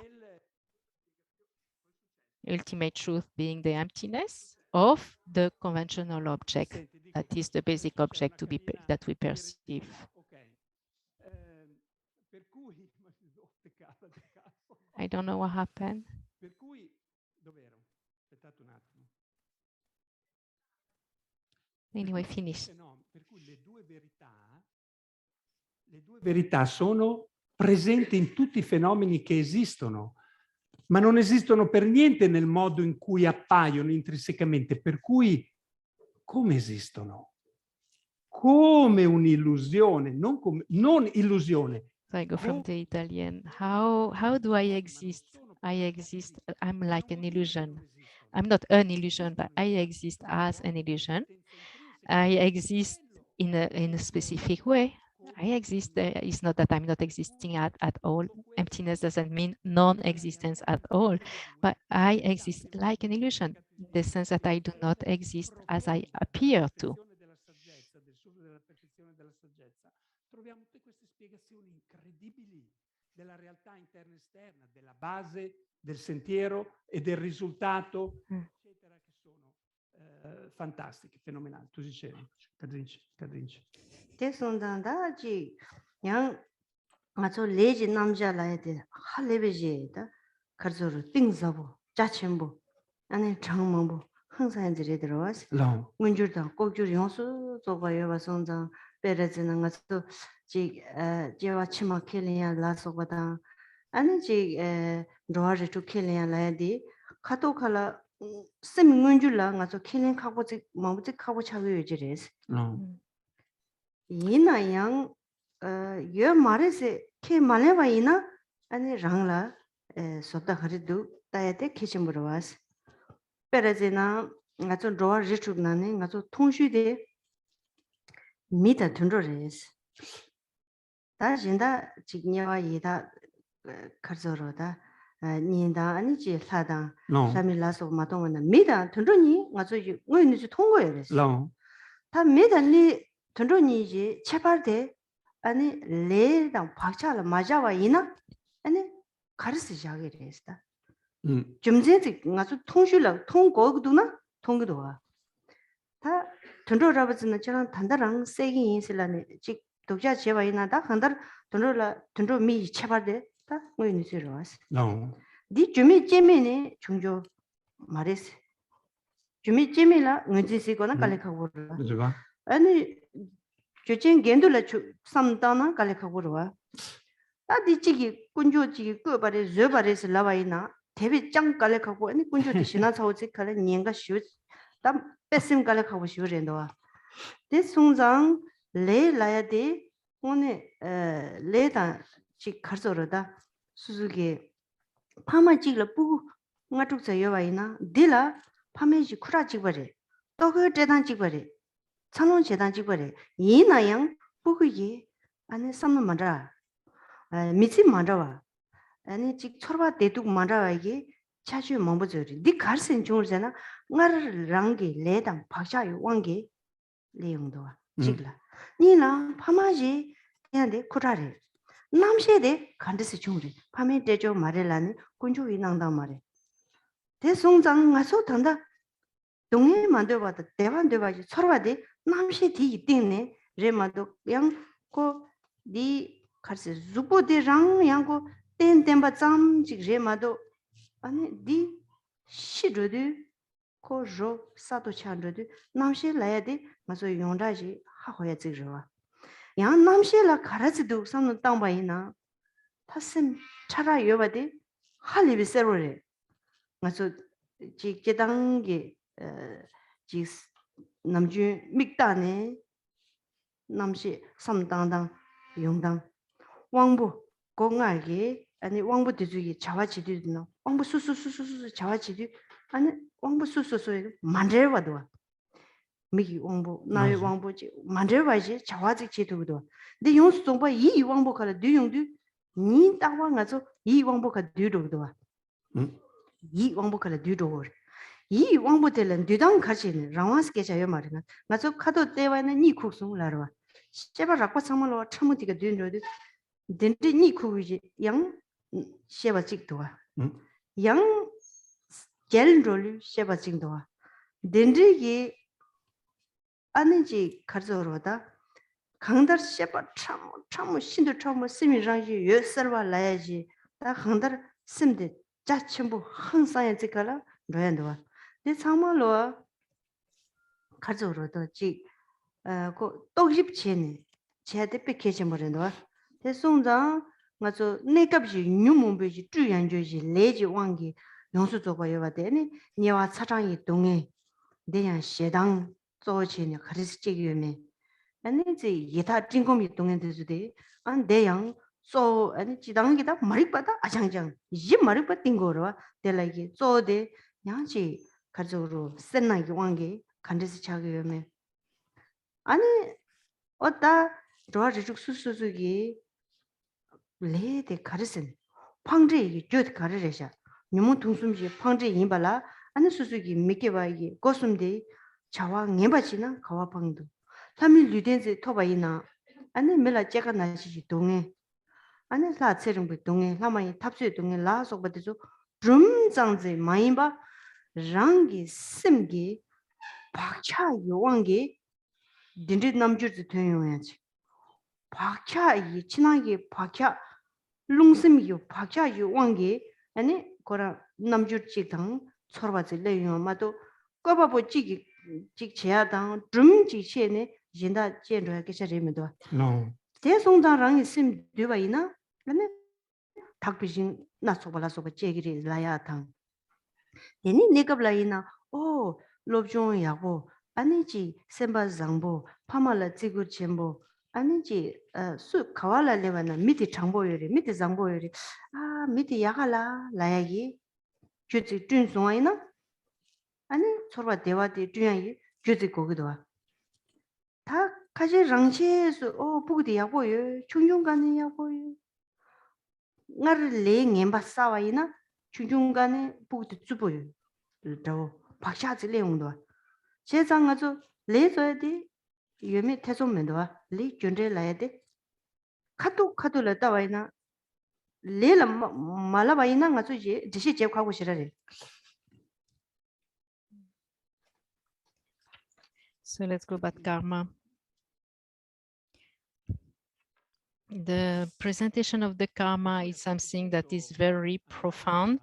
Ultimate truth being the emptiness of the conventional object, that is the basic object that we perceive. I don't know what happened. Anyway, finish. Le due verità sono presenti in tutti i fenomeni che esistono, ma non esistono per niente nel modo in cui appaiono intrinsecamente, per cui come esistono? Come un'illusione, non illusione. So I go from the Italian. How do I exist? I exist, I'm like an illusion. I'm not an illusion, but I exist as an illusion. I exist in a specific way. I exist. It's not that I'm not existing at all. Emptiness doesn't mean non-existence at all, but I exist like an illusion, in the sense that I do not exist as I appear to. Troviamo tutte queste spiegazioni incredibili della realtà interna e esterna, della base, del sentiero e del risultato, eccetera, che sono fantastiche, fenomenali. Tu dicevi, Kadrinci. 대선단다지 양 맞아 레지 남자라야데 할레베지다 가르소르 띵자보 자침보 아니 장몽보 항상 들이 들어와서 문주다 꼭줄 용수 저거여 와선장 베레지는 것도 지 제와 치마켈이야 라서거다 아니 지 로아르 투켈이야 라야디 카토칼라 세민문줄라 가서 켈린 카고지 뭐지 카고 차고 유지레스 이나양 여 말에서 케 말해봐이나 아니 랑라 소다 하리도 따야데 케심으로 와서 베라지나 가서 로아 리축나네 가서 통슈데 미다 튼로레스 다진다 직녀와 이다 가서로다 닌다 아니지 사다 사밀라서 마동은 미다 튼로니 가서 의니지 통고해레스 다 미다니 튼로니지 제발데 아니 레당 박차라 맞아와 이나 아니 가르스 자게레스다 좀제지 가서 통슈라 통고도나 통고도와 다 튼로라버즈는 저랑 단다랑 세긴 있을라네 직 독자 제와 이나다 한달 튼로 미 제발데 다 뭐니 지로스 디 주미 제미네 중조 말레스 주미 제미라 응지시거나 갈레카고라 아니 주진 겐돌라 삼다나 갈레카고라 아디치기 군조지기 거바레 저바레스 라와이나 대비 짱 갈레카고 아니 군조디 시나사오지 칼레 년가 쉬 담 뺏음 갈레카고 쉬어렌도와 데 송장 레 라야데 오늘 레다 지 가서로다 수수기 파마지를 뿌 ngatuksa yowaina dila 파메지 쿠라지버레 또그 대단지버레 찬원 제단지버레 이나양 뿌그기 아니 삼는 만라 미치 만라와 아니 직 철바 대둑 만라와 이게 자주 몸버저리 네 갈센 중을잖아 나르랑게 레당 박샤요 왕게 레용도와 지글라 니나 파마지 야데 쿠라레 남셰데 간데스 중리 파메 대조 말rel라니 군조 위낭다 말에 대송장 가서 단다 동해 만들어봐도 대만 되봐지 서로와데 남셰 디 이때네 레마도 양고 디 가르스 주보데랑 양고 땡땡바 잠지 레마도 아니 디 시르드 코조 사도 찬르드 남셰 라야데 마서 용다지 하호야 지르와 양 남셰라 가르스도 삼는 땅바이나 타심 차라 여바데 할리비세로레 맞아 지 계단게 지 남주 믹다네 남시 삼당당 용당 왕부 공알게 아니 왕부 뒤주기 자와지디노 왕부 수수수수수 자와지디 아니 왕부 수수수 만들어봐도 미기 왕부 나의 왕부지 만들어봐지 자와지 지도도 근데 용수 정보 이 왕부가 뒤용도 니 따와 가서 이 왕부가 뒤도도 이 왕복을 뒤로 이 왕복들은 뒤당 가시는 라와스게 자요 말이나 맞아 카도 때와는 니 국송 라와 제발 라고 상말로 참무디가 뒤로도 덴데 니 국이지 양 셰바 찍도와 양 젤롤 셰바 찍도와 덴데기 아는지 가져로다 강달 셰바 참무 신도 참무 스미랑지 여설와 라야지 다 강달 심데 자침부 항상에 지가라 로엔도와 내 상말로 가져로도 지그 똑집치네 제대로 계셔버린도와 대송장 맞아 내값이 뉴몬베지 주연주지 레지 왕기 용수조가 여와되네 니와 차장이 동에 내야 시당 조치네 가르치기요네 아니지 예타 진공이 동에 되주데 안 대양 so 아니 지당기다 머리바다 아장장 이 머리바 띵거로 될라기 쪼데 양지 가져로 센나기 왕게 간데스 차기요메 아니 어따 Roa Rizuk Susugi Le de Carison, Pangji, Jut Carresha, Numu Tumsumji, Pangji Imbala, and Susugi, Mikiwagi, Gosumde, Chawa, Nebachina, Kawapangdu. Tami Ludense Tobaina, and then Mela Jacanashi Dunge, and then La Serum with Dunge, Lamai Tapsu Dunge, Las of Batizo, Drum Zanze, Maimba, Rangi, Simgi, Pacha, Yuangi, didn't Namjur the Tuyans. Pacha, Chinagi, Pacha. 룽심이요 박자요 왕게 아니 거라 남주 지당 서버지 내용마도 꺼봐보 지기 직제야당 좀 지체네 진다 제로하게 저리면도 No. 대송당랑 있음 되바이나 아니 닭비신 나서발아서 제기리 라야당 얘니 내가블라이나 오 롭종이야고 아니지 셈바장보 파말라 지구 쳔보 아니지 수 가와라 레바나 미디 장보요리 미디 장보요리 아 미디 야갈라 라야기 규지 준송아이나 아니 서로 대화디 준야기 규지 거기도 와다 가지 랑시에서 보고디 야고요 중중간에 야고요 나를 내 냠바 싸와이나 중중간에 보고디 주보요 저 박샤지 내용도 제장아주 레저디 유미 태송면도 리 준제 라야데 카도 라다와이나 레라 말라바이나 가주지 지시 제하고 싫어래. So let's go back karma. The presentation of the karma is something that is very profound,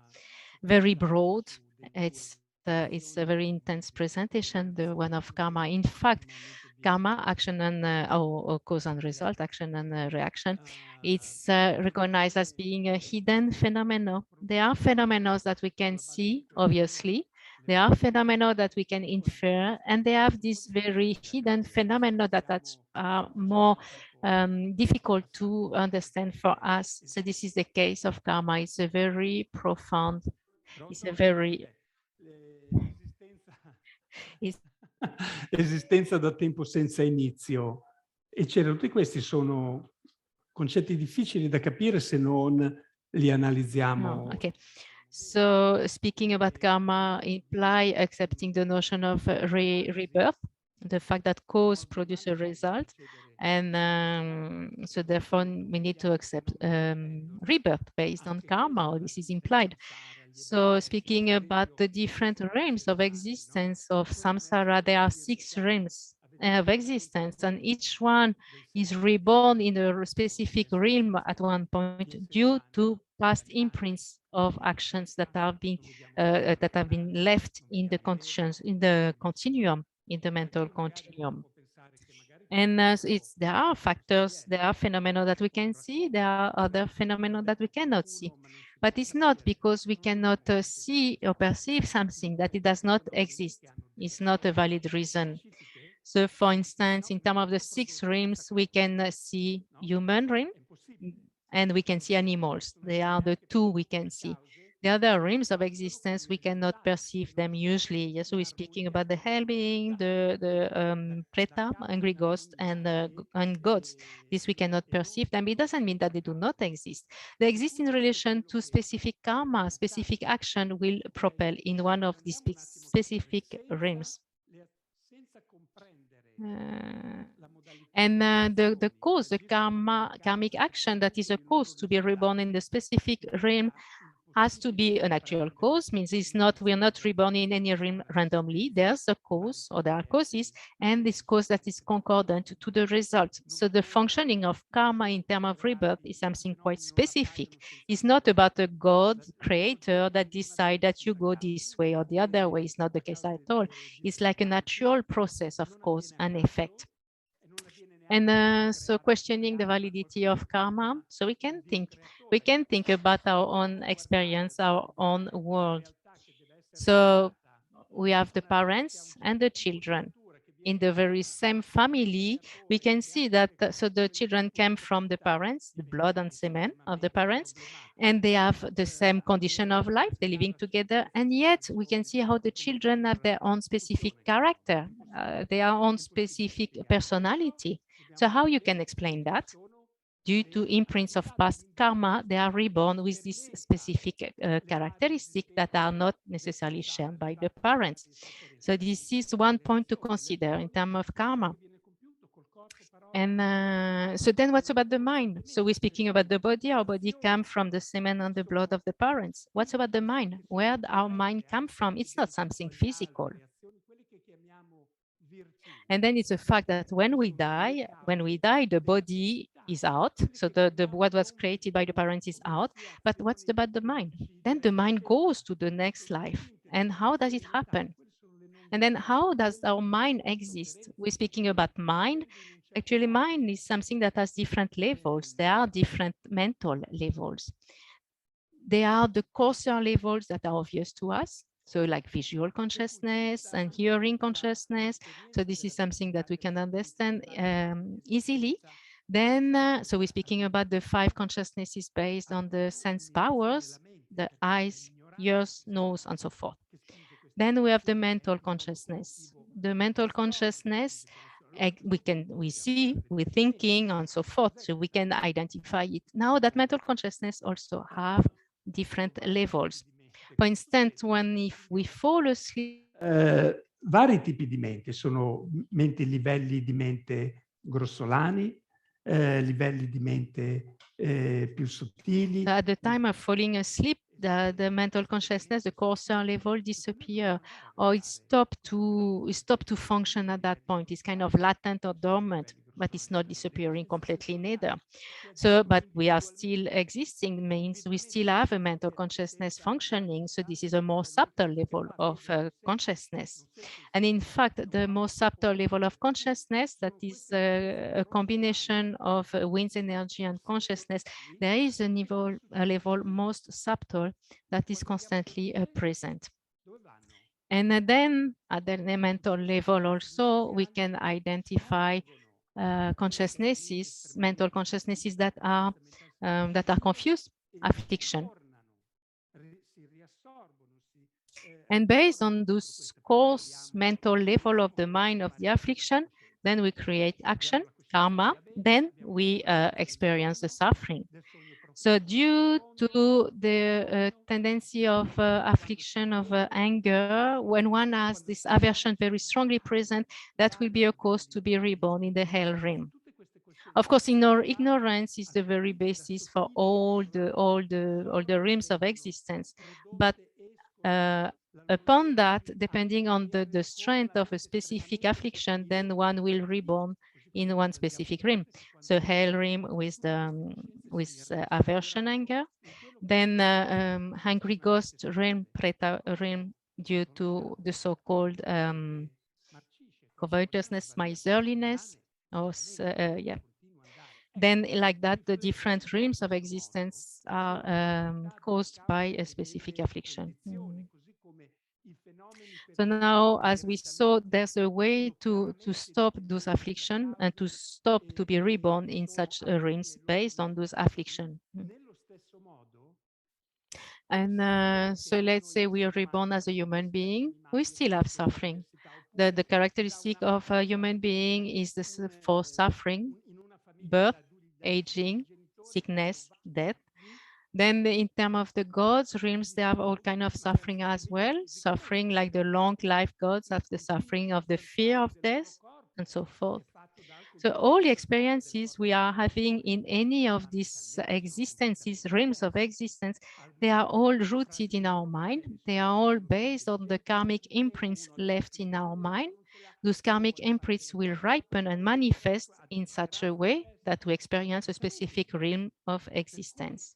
very broad. It's a very intense presentation, the one of karma. In fact, karma, action and or cause and result, action and reaction, it's recognized as being a hidden phenomenon. There are phenomena that we can see, obviously. There are phenomena that we can infer, and they have this very hidden phenomena that are more difficult to understand for us. So this is the case of karma. It's a very profound, it's a very... Esistenza da tempo senza inizio. E tutti questi sono concetti difficili da capire se non li analizziamo. Oh, okay. So speaking about karma imply accepting the notion of rebirth, the fact that cause produce a result. And so therefore we need to accept rebirth based on karma. This is implied. So speaking about the different realms of existence of samsara, there are 6 realms of existence, and each one is reborn in a specific realm at one point due to past imprints of actions that have been left in the conscience, in the continuum, in the mental continuum. And there are factors, there are phenomena that we can see, there are other phenomena that we cannot see. But it's not because we cannot see or perceive something that it does not exist. It's not a valid reason. So for instance, in terms of the 6 realms, we can see human realm and we can see animals. They are the 2 we can see. The other realms of existence, we cannot perceive them usually. Yes, we're speaking about the hell being, the preta, angry ghosts, and gods. This we cannot perceive them. It doesn't mean that they do not exist. They exist in relation to specific karma. Specific action will propel in one of these specific realms. The cause, the karmic action that is a cause to be reborn in the specific realm has to be an actual cause, means we're not reborn in any realm randomly. There's a cause, or there are causes, and this cause that is concordant to the result. So the functioning of karma in terms of rebirth is something quite specific. It's not about a God creator that decide that you go this way or the other way. It's not the case at all. It's like a natural process of cause and effect. And so questioning the validity of karma, so we can think about our own experience, our own world. So we have the parents and the children. In the very same family, we can see that so the children came from the parents, the blood and semen of the parents, and they have the same condition of life, they're living together, and yet we can see how the children have their own specific character, their own specific personality. So how you can explain that? Due to imprints of past karma, they are reborn with this specific characteristic that are not necessarily shared by the parents. So this is one point to consider in terms of karma. And so then what's about the mind? So we're speaking about the body. Our body comes from the semen and the blood of the parents. What's about the mind? Where did our mind come from? It's not something physical. And then it's a fact that when we die, the body is out. So the what was created by the parents is out. But what's about the mind? Then the mind goes to the next life. And how does it happen? And then how does our mind exist? We're speaking about mind. Actually, mind is something that has different levels. There are different mental levels. There are the coarser levels that are obvious to us. So like visual consciousness and hearing consciousness. So this is something that we can understand easily. Then, so we're speaking about the 5 consciousnesses based on the sense powers, the eyes, ears, nose, and so forth. Then we have the mental consciousness. The mental consciousness, we see, we're thinking, and so forth, so we can identify it. Now that mental consciousness also have different levels. For instance, if we fall asleep, vari tipi di mente, sono livelli di mente grossolani, livelli di mente più sottili. At the time of falling asleep, the mental consciousness, the coarser level disappear, or it stopped to function at that point. It's kind of latent or dormant, but it's not disappearing completely neither. So, but we are still existing, means we still have a mental consciousness functioning. So this is a more subtle level of consciousness. And in fact, the most subtle level of consciousness, that is a combination of wind's energy and consciousness, there is a level most subtle that is constantly present. And then at the mental level also, we can identify consciousnesses, mental consciousnesses that are confused, affliction. And based on those coarse mental level of the mind of the affliction, then we create action, karma, then we experience the suffering. So due to the tendency of affliction, of anger, when one has this aversion very strongly present, that will be a cause to be reborn in the hell realm. Of course, in our ignorance is the very basis for all the realms of existence. But upon that, depending on the strength of a specific affliction, then one will reborn in one specific realm. So hell realm with aversion, anger, then hungry ghost realm, preta realm, due to the so-called covetousness, miserliness, or yeah. Then like that, the different realms of existence are caused by a specific affliction. So now, as we saw, there's a way to stop those afflictions and to stop to be reborn in such realms based on those afflictions. And so let's say we are reborn as a human being, we still have suffering. The characteristic of a human being is this for suffering, birth, aging, sickness, death. Then in terms of the gods, realms, they have all kind of suffering as well. Suffering like the long life gods have the suffering of the fear of death and so forth. So all the experiences we are having in any of these existences, realms of existence, they are all rooted in our mind. They are all based on the karmic imprints left in our mind. Those karmic imprints will ripen and manifest in such a way that we experience a specific realm of existence.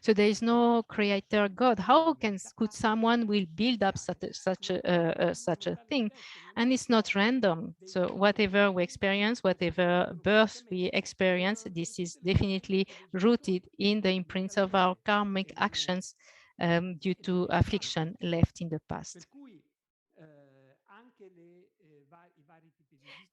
So there is no creator God. How could someone will build up such a thing? And it's not random. So whatever we experience, whatever birth we experience, this is definitely rooted in the imprints of our karmic actions due to affliction left in the past.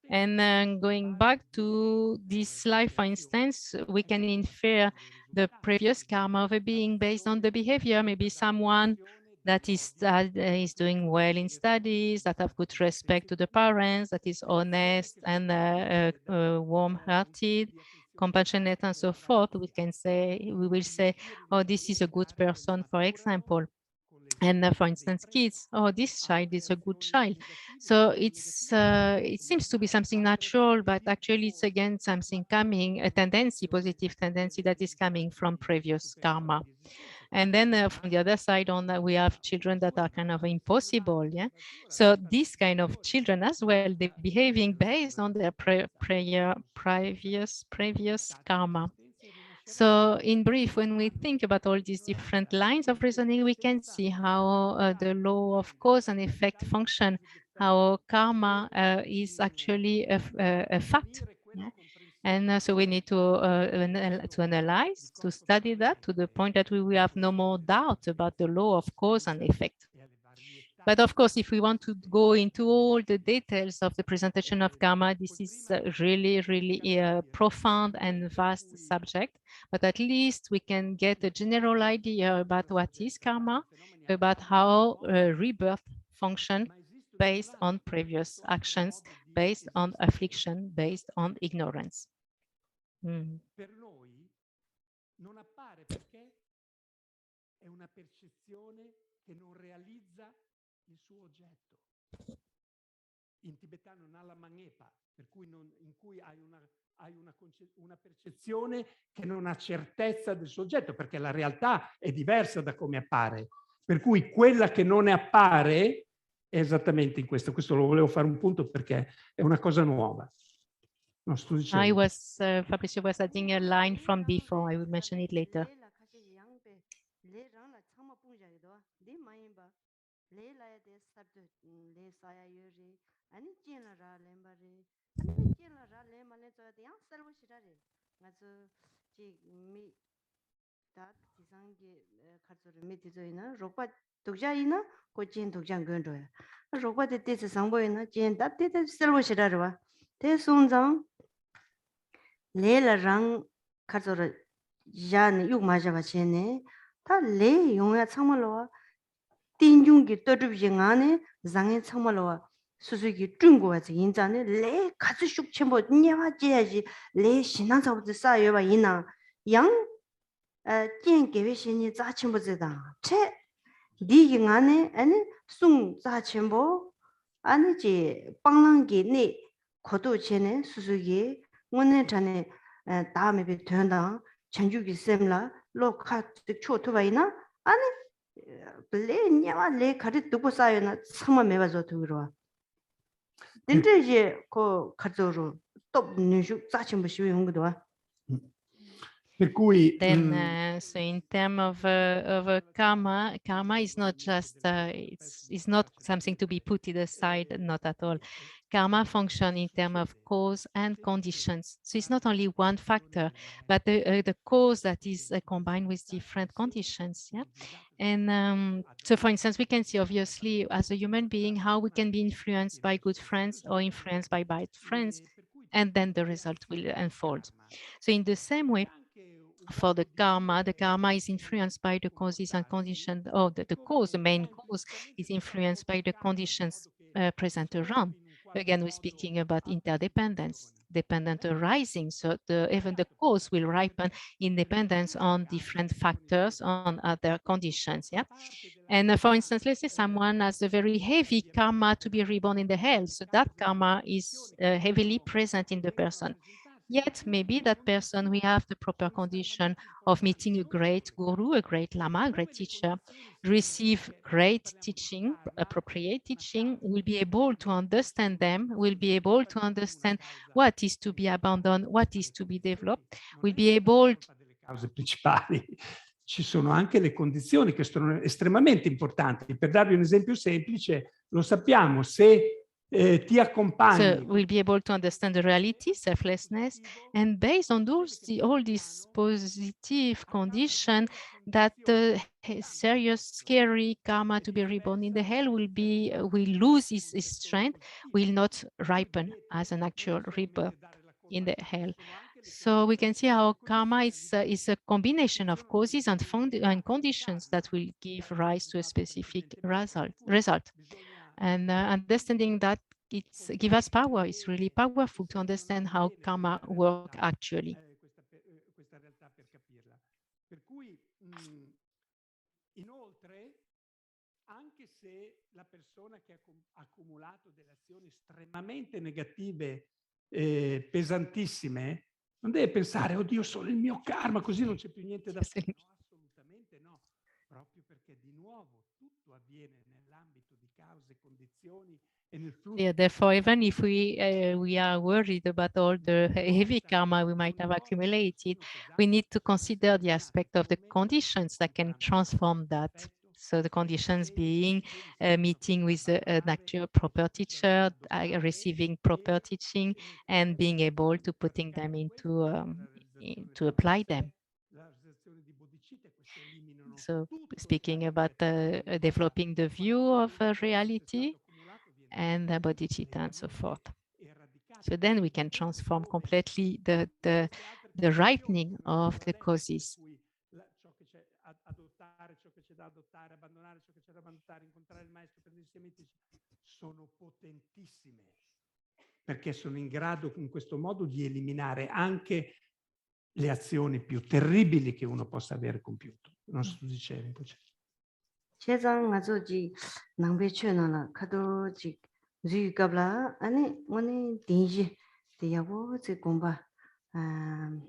And going back to this life, for instance, we can infer the previous karma of a being based on the behavior. Maybe someone that is doing well in studies, that have good respect to the parents, that is honest and warm-hearted, compassionate, and so forth. We will say, oh, this is a good person, for example. And for instance, kids, oh, this child is a good child. So it seems to be something natural, but actually it's again something coming, a tendency, positive tendency that is coming from previous karma. And then from the other side on that, we have children that are kind of impossible. Yeah. So these kind of children as well, they're behaving based on their previous karma. So in brief, when we think about all these different lines of reasoning, we can see how the law of cause and effect function, how karma is actually a fact. Yeah? And so we need to analyze, to study that to the point that we will have no more doubt about the law of cause and effect. But of course, if we want to go into all the details of the presentation of karma, this is really, really a profound and vast subject. But at least we can get a general idea about what is karma, about how rebirth function based on previous actions, based on affliction, based on ignorance. Per noi non appare perché è una percezione che non realizza il suo oggetto. In tibetano nalla mangepa, per cui in cui hai una percezione che non ha certezza del suo oggetto, perché la realtà è diversa da come appare. Per cui quella che non ne appare è esattamente in questo. Questo lo volevo fare un punto perché è una cosa nuova. No, sto dicendo. Fabricio was adding a line from before. I will mention it later. Lela rang karzora jan yuk maja bachene ta le yongya changmalowa tinjungi todub jingane zangin changmalowa susugi 중고와 인자네 le katsu shuk chenpo nyewa jeyaji le shinang sabuzi sa yoba ina yang jen gewe sheni za chenpo zedang che digi ngane ane sung za chenpo ane je panglangi ne kodo chene susugi ngone chane 다음에 변당 전주기 셈라 로카 초토바이나 아니 블레냐와 레 가리 두고 쌓여나 참아 매봐줘 두기로 근데 이제 그 가져로 또 뉴슈 짜침 보시고 온 거도 Per cui, then, so in terms of karma, karma is not just it's not something to be put aside, not at all. Karma function in terms of cause and conditions. So it's not only one factor, but the cause that is combined with different conditions. Yeah. And so, for instance, we can see obviously as a human being how we can be influenced by good friends or influenced by bad friends, and then the result will unfold. So in the same way, for the karma is influenced by the causes and conditions, or the main cause is influenced by the conditions present around. Again, we're speaking about interdependence, dependent arising. So even the cause will ripen in dependence on different factors, on other conditions. Yeah. And for instance, let's say someone has a very heavy karma to be reborn in the hell. So that karma is heavily present in the person. Yet maybe that person, we have the proper condition of meeting a great guru, a great lama, a great teacher, receive great teaching, appropriate teaching, will be able to understand them, will be able to understand what is to be abandoned, what is to be developed, will be able to... cause principali. Ci sono anche le condizioni che sono estremamente importanti. Per darvi un esempio semplice, lo sappiamo, se ti accompagni. So we'll be able to understand the reality, selflessness, and based on all these positive conditions, that the serious, scary karma to be reborn in the hell will lose its strength, will not ripen as an actual rebirth in the hell. So we can see how karma is a combination of causes and conditions that will give rise to a specific result. And understanding that it's give us power. It's really powerful to understand how karma work actually. Questa realtà per capirla. Per cui, inoltre, anche se la persona che ha accumulato delle azioni estremamente negative, pesantissime, non deve pensare, oddio, solo il mio karma, così non c'è più niente da fare. No, assolutamente no. Proprio perché di nuovo tutto avviene nell'ambito di cause e condizioni e nel flusso. Yeah, therefore, even if we are worried about all the heavy karma we might have accumulated, we need to consider the aspect of the conditions that can transform that. So the conditions being meeting with an actual proper teacher, receiving proper teaching, and being able to putting them to apply them. So speaking about developing the view of reality and the bodhicitta and so forth. So then we can transform completely the ripening of the causes. Adottare ciò che c'è da adottare, abbandonare ciò che c'è da abbandonare, incontrare il maestro per gli insegnamenti, sono potentissime perché sono in grado in questo modo di eliminare anche le azioni più terribili che uno possa aver compiuto. Non so, tu dicevi. 세상 아주지 낭배쳐나라 카도지 주의갑라 아니 오늘 딘지 대야고 제 공부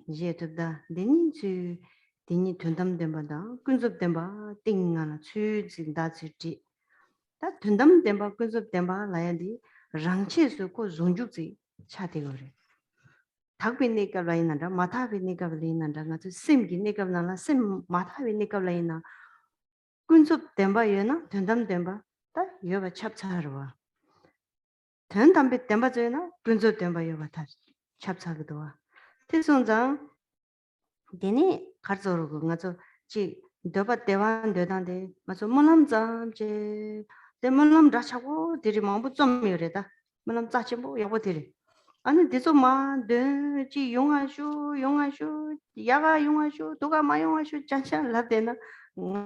이제도다 딘지 딘이 된담된바다 근접된바 띵하나 추진다지지 다 된담된바 근접된바 라야디 랑치스고 존죽지 차대거래 닭빈니까 라이나라 마타빈니까 라이나라 가서 심기니까 나라 심 마타빈니까 라이나 군습 덴바여나 된담 덴바 다 여바 찹차르와 된담비 덴바저나 군습 덴바 여바 다 찹차기도 와 태송장 데니 가르저르고 가서 지 더바 대완 되단데 맞아 몰람장 제 데몰람 라차고 데리 마부 좀 미래다 몰람 짜치 뭐 여보 데리 아니 데소마 데지 용하슈 야가 용하슈 도가 마 용하슈 잔샤 라데나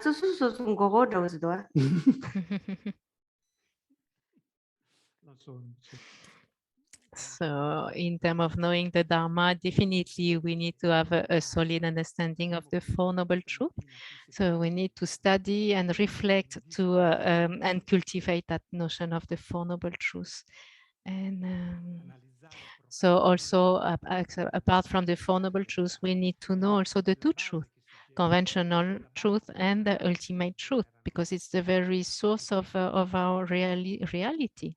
수수수 거고 저거도 So in terms of knowing the Dharma, definitely we need to have a solid understanding of the Four Noble Truths. So we need to study and reflect to and cultivate that notion of the Four Noble Truths. And so also apart from the Four Noble Truths, we need to know also the two truths, conventional truth and the ultimate truth, because it's the very source of our reality.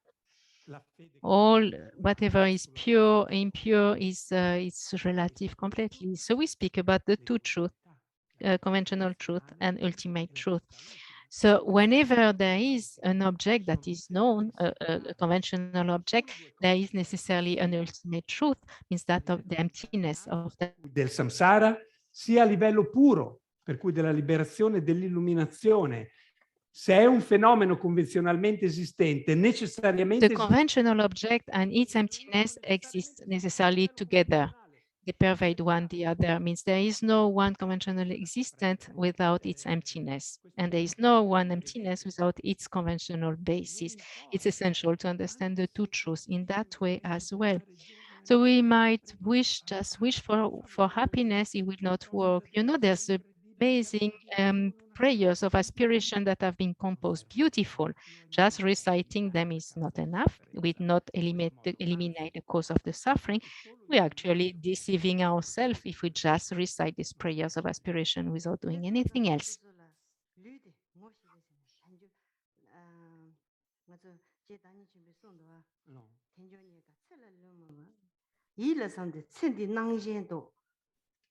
All whatever is pure, impure is it's relative completely. So we speak about the two truth, conventional truth and ultimate truth. So whenever there is an object that is known, a conventional object, there is necessarily an ultimate truth, means that of the emptiness of the del samsara, sia a livello puro, per cui della liberazione e dell'illuminazione. Se è un fenomeno convenzionalmente esistente, necessariamente the conventional object and its emptiness exist necessarily together. They pervade one the other, means there is no one conventional existent without its emptiness, and there is no one emptiness without its conventional basis. It's essential to understand the two truths in that way as well. So we might just wish for happiness, it will not work. You know, there's a basic prayers of aspiration that have been composed, beautiful. Just reciting them is not enough. We not eliminate the cause of the suffering. We're actually deceiving ourselves if we just recite these prayers of aspiration without doing anything else.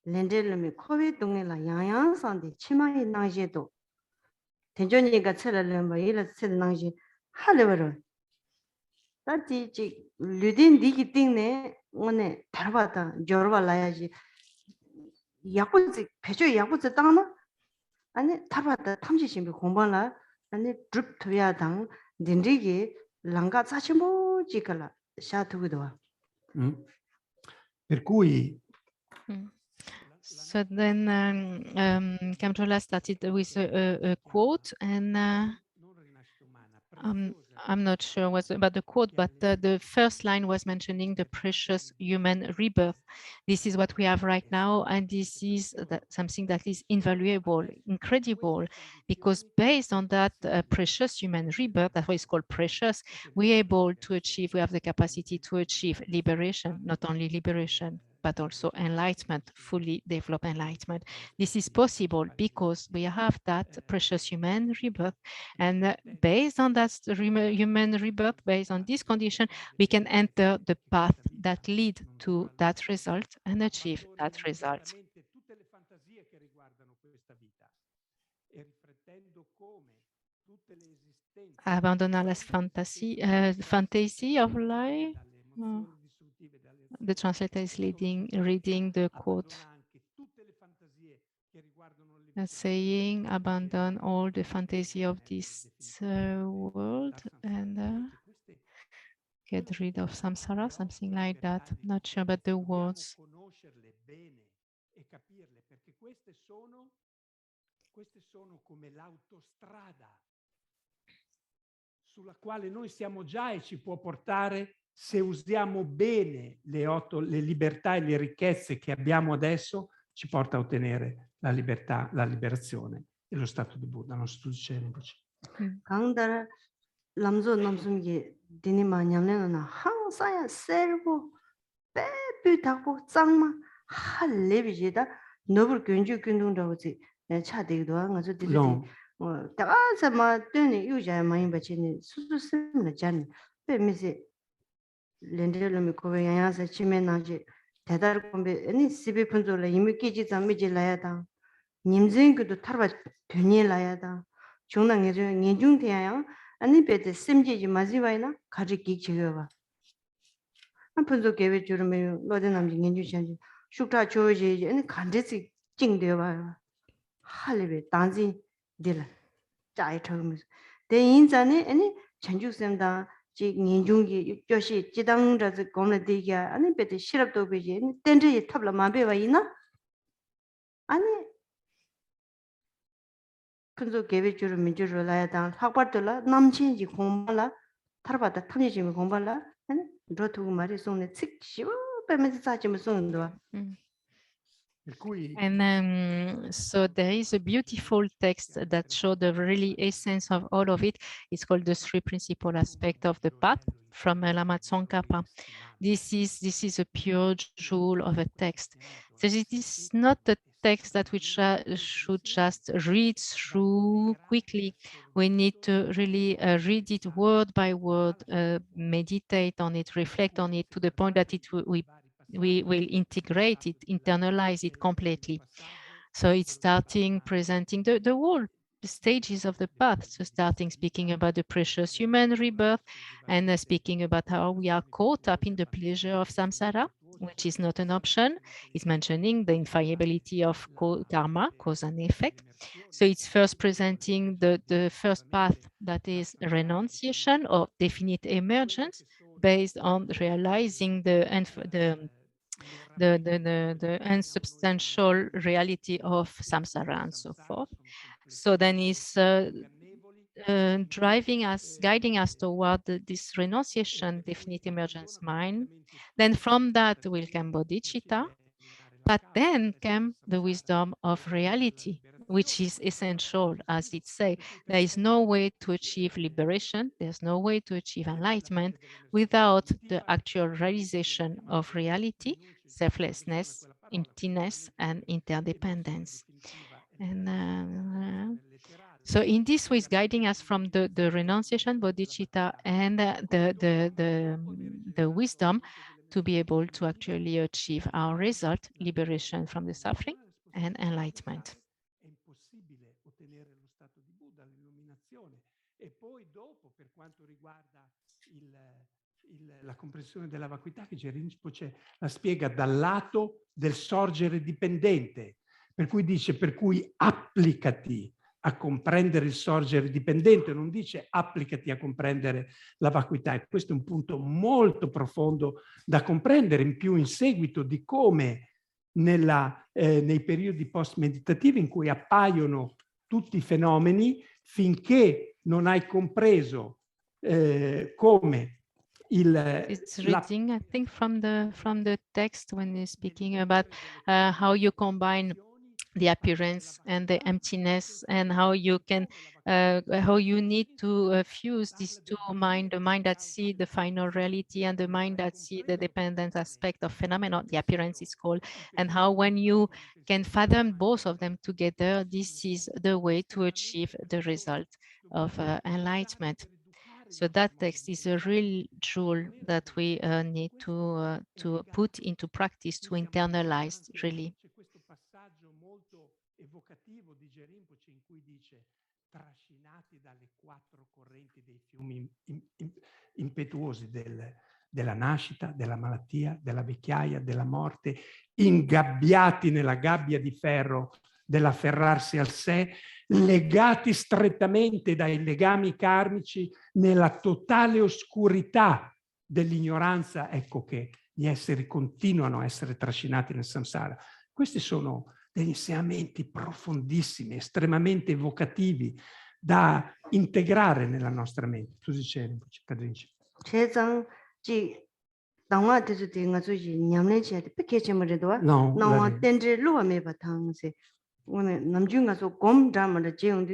렌델름이 코비 동네라 양양산데 치마이 나제도 대전이가 철을름 뭐 이래 칠 나제 할레버로 다지지 류딘 디기 띵네 오늘 다르바다 저러발라야지 야구지 배조 야구지 땅나 아니 다르바다 탐지심이 공부나 아니 드립 투야당 딘디기 랑가 사치모 지컬라 샤투기도 Per cui So then Kamjola started with a quote, and I'm not sure what's about the quote, but the first line was mentioning the precious human rebirth. This is what we have right now, and this is something that is invaluable, incredible, because based on that precious human rebirth, that's why it's called precious, we have the capacity to achieve liberation, not only liberation, but also enlightenment, fully developed enlightenment. This is possible because we have that precious human rebirth, and based on that human rebirth, based on this condition, we can enter the path that lead to that result and achieve that result. Abandonner las fantasy of life. Oh. The translator is reading the quote, saying, abandon all the fantasy of this world and get rid of samsara, something like that. Not sure about the words. Queste sono come l'autostrada sulla quale noi siamo già e ci può portare, se usiamo bene le libertà e le ricchezze che abbiamo adesso, ci porta a ottenere la libertà, la liberazione e lo stato di Buddha. Non sto dicendo. 강다라 람조 남숨기 디니마 냠내나 항사야 세르고 빼삐 닦고 짱마 할레비지다 너블 근주 근동다고지 차대기도 하가서 디디 다가서마 뜨니 유자야 많이 받치니 수수스는 잖 빼미세 렌데르미 코베야야서 치메나지 대다르 콤베 아니 시비 분조라 이미 끼지 잠미지 라야다 님진그도 타르바 변이 라야다 중앙에서 년중대야 아니 베데 심지지 마지와이나 가지기 지겨봐 한 분도 계획 주르면 너들 남지 년주찬지 슈타 조지 아니 간데지 찡되어 봐요 할레베 단지 딜 짜이 처음에 대인자네 아니 전주쌤다 지 년중기 교시 지당자지 공례되기야 아니 베데 실업도 베지 땐저에 탑라 마베와 있나 아니 근저 계획주로 민주로 라야당 학벌들라 남친지 공부라 타르바다 탐니지미 공부라 아니 저도 말이 손에 칙시오 빼면서 사지면 손도 And so there is a beautiful text that shows the really essence of all of it. It's called the three principal aspects of the path from Lama Tzong Khapa. This is a pure jewel of a text. So it is not a text that we should just read through quickly. We need to really read it word by word, meditate on it, reflect on it to the point that we will integrate it, internalize it completely. So it's starting presenting the whole stages of the path. So starting speaking about the precious human rebirth and speaking about how we are caught up in the pleasure of samsara, which is not an option. It's mentioning the infallibility of karma, cause and effect. So it's first presenting the first path, that is renunciation or definite emergence, based on realizing the unsubstantial reality of samsara and so forth. So then it's guiding us toward this renunciation, definite emergence mind. Then from that will come bodhicitta, but then came the wisdom of reality, which is essential, as it says. There is no way to achieve liberation, there's no way to achieve enlightenment without the actual realization of reality, selflessness, emptiness, and interdependence. And so in this way, it's guiding us from the renunciation, bodhicitta, and the wisdom to be able to actually achieve our result, liberation from the suffering and enlightenment. La comprensione della vacuità che Rinpoche la spiega dal lato del sorgere dipendente, per cui dice, per cui applicati a comprendere il sorgere dipendente, non dice applicati a comprendere la vacuità. E questo è un punto molto profondo da comprendere, in più in seguito di come nei periodi post-meditativi in cui appaiono tutti i fenomeni finché non hai compreso come It's reading, I think, from the text when he's speaking about how you combine the appearance and the emptiness, and how you can how you need to fuse these two minds, the mind that see the final reality and the mind that see the dependent aspect of phenomena, the appearance is called, and how when you can fathom both of them together, this is the way to achieve the result of enlightenment. So that text is a real jewel that we need to put into practice, to internalize really. C'è questo passaggio molto evocativo di Gerimpoce in cui dice: trascinati dalle quattro correnti dei fiumi impetuosi della nascita, della malattia, della vecchiaia, della morte, ingabbiati nella gabbia di ferro dell'afferrarsi al sé, legati strettamente dai legami karmici nella totale oscurità dell'ignoranza, ecco che gli esseri continuano a essere trascinati nel samsara. Questi sono degli insegnamenti profondissimi, estremamente evocativi da integrare nella nostra mente. Tu dicevi, Cadrinci. 오늘 남중가서 곰 담을 지용도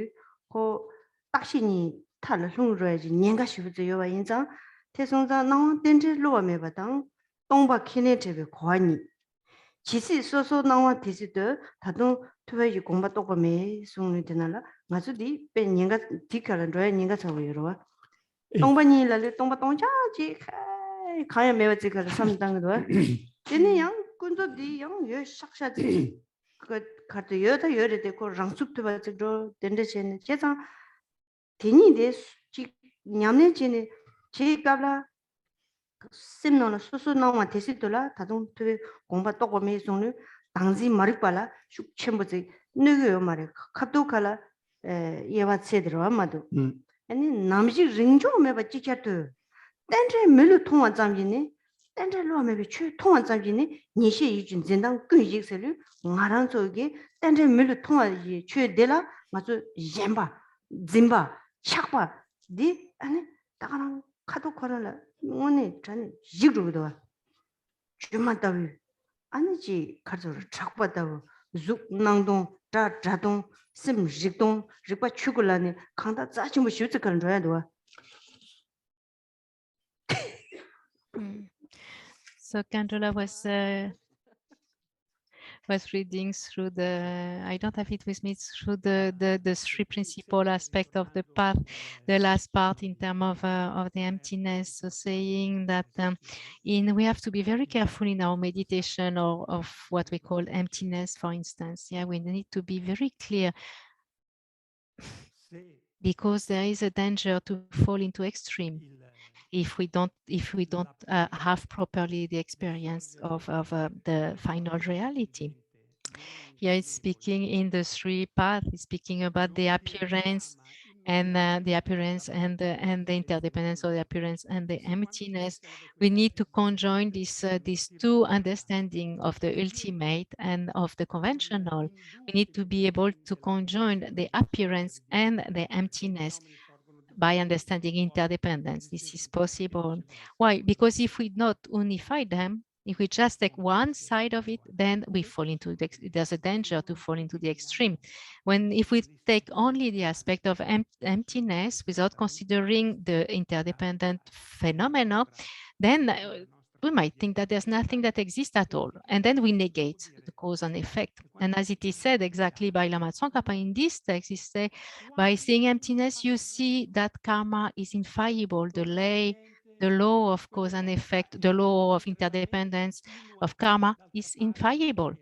고 딱신이 탈을 흉로야지 년가 싶어져 요와 인자 태송자 나온 덴지 로메 바당 동바 키네트베 고아니 지시 소소 나와 디시도 다도 투베이 공바 똑바메 송이 되나라 맞으디 베 년가 디카는 로야 년가 저거요 동바니 라레 동바 동자지 가야 메워지가 삼당도 얘네 양 군도디 양여 삭샤지 그 카드 여다 여래 되고 랑sup도 받죠 된대체는 제가 되니데 냠내지네 제가라 심노는 수수 나와 대시도라 다동 되게 공부 또 보면 송을 당지 머리빨라 숙첨부지 누구요 말에 갑도칼라 예와체 들어와마도 아니 남지 링조메 받지차도 딴제 밀로 통화 잠기네 딴제로 메비 최 통화 잠기네 니시 이준 진당 근직설을 ngaran soge tendre milu thonga ji chue dela mazu yemba zimba chakpa di ane tagarang khado korala ngone chani jigrudo chuma tawi ane ji khazor chakpa taw zuk nangdong ta jadong sim jigdong ripa chugulane khanda zachim shutse kan roya do. So Candela was reading through the, I don't have it with me, through the three principal aspect of the path, the last part in terms of the emptiness, so saying that we have to be very careful in our meditation or of what we call emptiness, for instance. Yeah, we need to be very clear because there is a danger to fall into extreme if we don't have properly the experience of the final reality. Here it's speaking in the three paths, it's speaking about the appearance and the appearance and the interdependence of the appearance and the emptiness. We need to conjoin these two understanding of the ultimate and of the conventional. We need to be able to conjoin the appearance and the emptiness by understanding interdependence. This is possible. Why? Because if we not unify them, if we just take one side of it, then we fall into there's a danger to fall into the extreme. If we take only the aspect of emptiness without considering the interdependent phenomena, then we might think that there's nothing that exists at all. And then we negate the cause and effect. And as it is said exactly by Lama Tzong Khapa in this text, is say, by seeing emptiness, you see that karma is infallible, the law of cause and effect, the law of interdependence of karma is infallible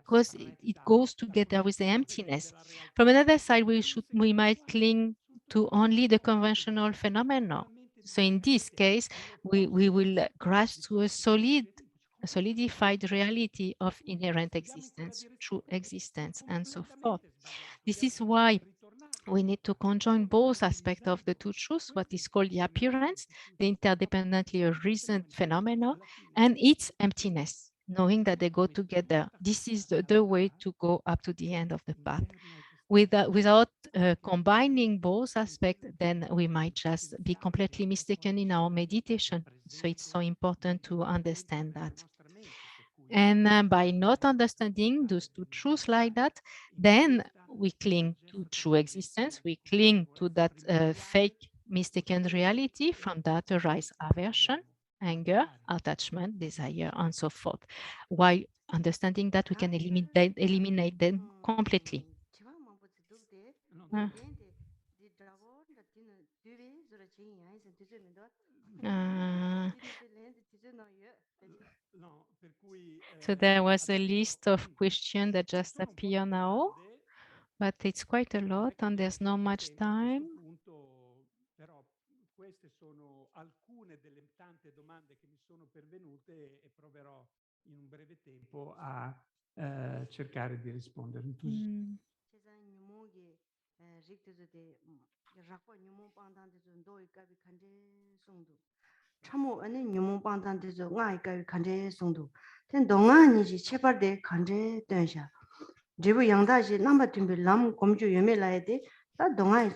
because it goes together with the emptiness. From another side, we might cling to only the conventional phenomena. So in this case, we will grasp to a solidified reality of inherent existence, true existence, and so forth. This is why we need to conjoin both aspects of the two truths, what is called the appearance, the interdependently arisen phenomena, and its emptiness. knowing that they go together. This is the way to go up to the end of the path. Without combining both aspects, then we might just be completely mistaken in our meditation. So it's so important to understand that. And by not understanding those two truths like that, then we cling to true existence. We cling to that fake, mistaken reality. From that arise aversion, anger, attachment, desire, and so forth. While understanding that, we can eliminate them completely. So there was a list of questions that just appear now, but it's quite a lot and there's not much time. Però queste sono alcune delle tante domande che mi sono pervenute e proverò in un breve tempo a cercare di rispondere. 참모 안에 뉴모 방단데서 나이가 간제 송도 된 동안이지 체발데 간제 된샤 제부 양다지 남바 timbe 람 검주 예매라야데 다 동안이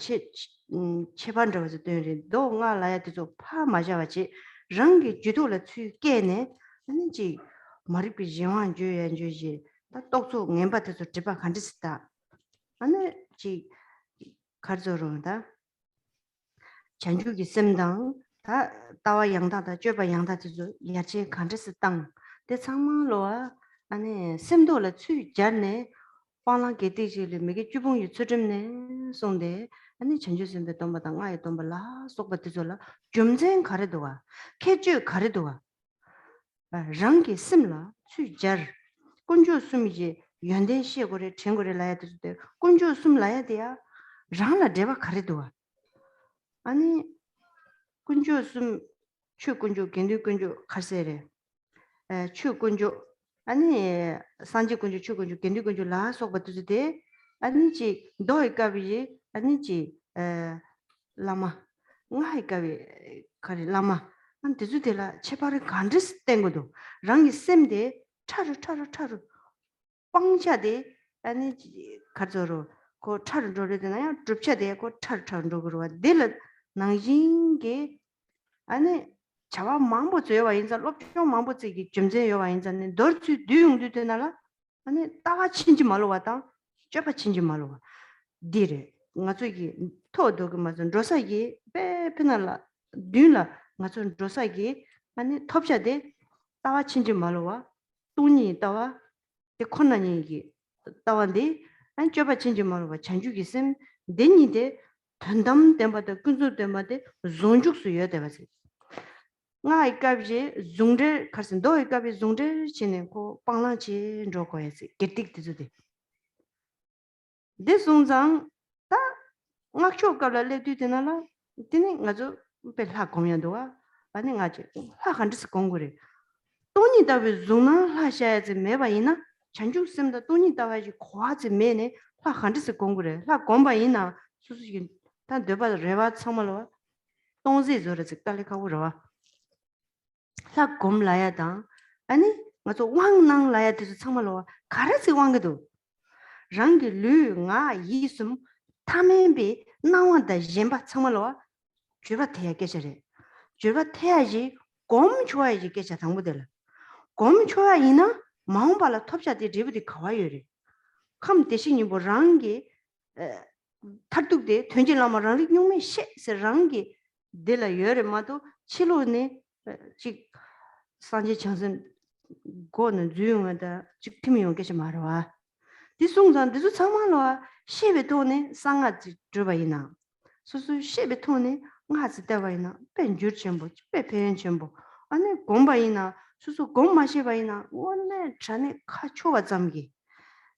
체반저서 되는 동아 라야데서 파 맞아가지 랑기 주도를 취게네 아니지 머리비 지원 주연주지 다 똑소 멤버들서 집아 간지스다 아니 지 가르저로다 전주기 셈당 다 따와 양다다 쥐바 양다지도 야지 간지스 땅 대상만로아 아니 셈도를 취자네 빵랑 게티지를 메게 주봉이 추점네 송데 아니 전주선배 돈바다 아예 돈발라 속바티졸라 좀쟁 가르도와 캐주 가르도와 랑기 심라 취자 군주 숨이지 연대 시고래 전고래 라야 되는데 군주 숨 라야 돼야 랑라 데바 가르도와 아니 군주 숨 추군주 견디 군주 가세래 추군주 아니 산지 군주 추군주 견디 군주 라 속바티데 아니지 도이가비 아니지 라마 나이가비 가리 라마 안 되주데라 제발을 간지스 땡고도 랑이 셈데 차르 빵차데 아니지 가저로 고 차르 조르되나요 줍차데 고 차르 조르고 딜 나징게 아니 자와 망보 죄와 인자 롭쇼 망보 죄기 점제 요와 인자네 널치 뒤용도 되나라 아니 따와 친지 말로 왔다 쩌바 친지 말로 와 디레 nga zui to do ma zon rosa gi be penala dyla nga zon rosa gi ani thopja de tawa chinji malwa tuni tawa de khonani gi tawa de an choba chinji malwa chanju gi sem deni de thandam demba de kunzu demba de zonjuk su yo de basi nga ikabje zungde kharsin do ikabje zungde chine ko pangla chi ro ko yesi getik de de sungzang ngakcho kabla le du denala tini ngajo pelha komyandowa ani ngaje ha khandis kongure toni dabe zuna ha shaje meba ina chanju semda toni dawaji khoaje mene ha khandis kongure ha gomba ina susugi ta deba rewa chamalo tongzi zore zikale ka uro ha gomlaya da ani ngajo wangnang laya de chamalo karasi wangdo rangi lu nga yisum 타멘비 나와다 젬바 참말로 주바 태야 계셔래 주바 태야지 곰 좋아야지 계셔 당부들 곰 좋아이나 마음발라 톱샤디 리브디 가와요리 컴 대신이 뭐 랑기 탈뚝데 던질라마랑 용메 셰스 랑기 데라 여레마도 치로네 지 산지 청선 고는 주용하다 직팀이 온 계셔 말아 디송산 디수 참말로 시베토네 상아지 주바이나 수수 시베토네 ngazi 대바이나 벤줄 쳔보 베페엔 쳔보 아니 곰바이나 수수 곰마시바이나 원네 자네 카초가 잠기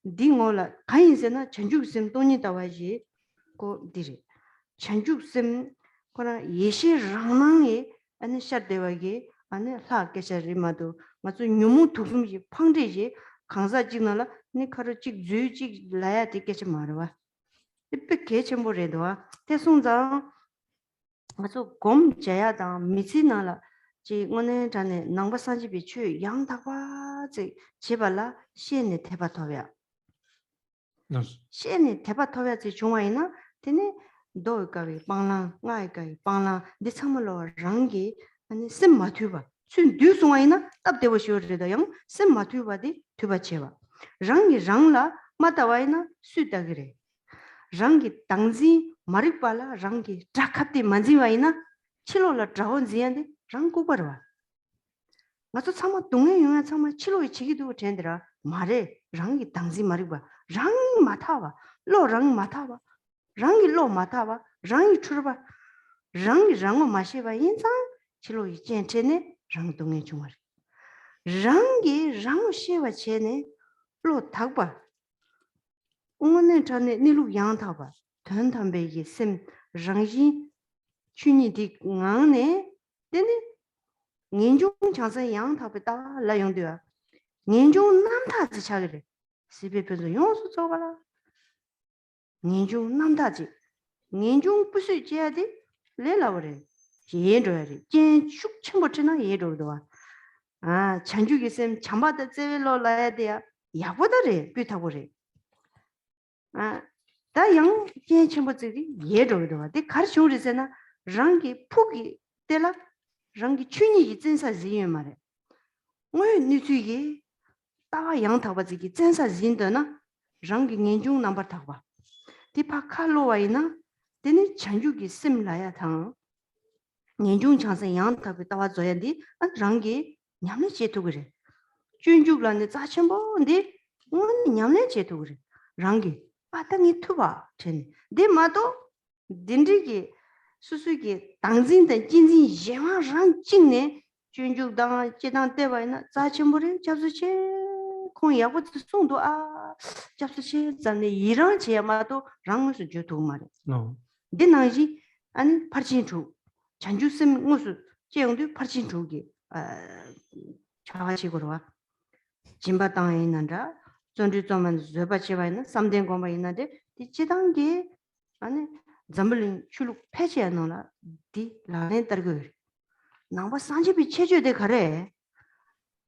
딩올라 가인세나 전죽심 돈이 다와지 고 디리 전죽심 코나 예시랑망이 아니 샤데와기 아니 사케샤리마도 마주 뉴무 투숨이 팡제지 강사 찍나라 니 카르 찍 주지 라야 되겠지 말아 이쁘 개첨보래도와 대송장 아주 곰 제야다 미치나라 지 오늘 전에 넘버 산지비 추 양다과 지 제발라 시엔네 대바토야 시엔네 대바토야 지 중앙이나 되네 도가위 방랑 나이가위 방랑 디참로 랑기 아니 셈마투바 춘 듀송아이나 답대고 쇼르다 양 셈마투바디 투바체바 랑기 랑라 마타와이나 수다그레 랑기 당지 마리팔라 랑기 트라카티 만지와이나 칠로라 트라온지안데 랑고버와 나도 참아 동해 영화 참아 칠로이 치기도 된더라 말에 랑기 당지 마리바 랑 마타와 로랑 마타와 랑이 로 마타와 랑이 추르바 랑이 랑고 마시바 인상 칠로이 젠체네 랑 동해 중얼 랑기 랑 시와 체네 로 탁바 오늘 전에 니루 양타바 단단베기 심 랑지 춘이디 낭네 데네 년중 장선 양타베다 라용되어 년중 남타지 차그래 시베페도 용수 줘봐라 년중 남타지 년중 부수 지야지 레라버래 예로야리 젠축 첨버트나 예로도와 아 찬주기 쌤 잠바다 제벨로 라야 돼야 야보다래 비타보래 아 다양 젠 첨버들이 예로도와 데 가르쳐오르잖아 랑기 포기 때라 랑기 춘이 진사 지유 말해 왜 니주기 따와 양타바지기 진사 진더나 랑기 년중 넘버 타봐 디파 칼로와이나 데니 찬주기 심라야 당 년중 장선 양타비 따와 줘야디 랑기 냠내 제도 그래 준죽란데 자첨보인데 원 냠내 제도 그래 랑기 빠땅이 투바 전 데마도 딘디기 수수기 당진의 진진 예왕랑 징네 준죽당 제당 때와이나 자첨보를 잡수체 공야고 송도 아 잡수체 잔네 이런 제마도 랑무스 주도 말해 데나지 아니 파친주 잔주심 무슨 제용도 파친주기 자가식으로 와 진바당에 있는다 전주점은 저바치와는 3대 공부 있는데 지단계 아니 잠블링 출룩 폐지하노라 디 라네 따르고 나와 산지비 체주대 가래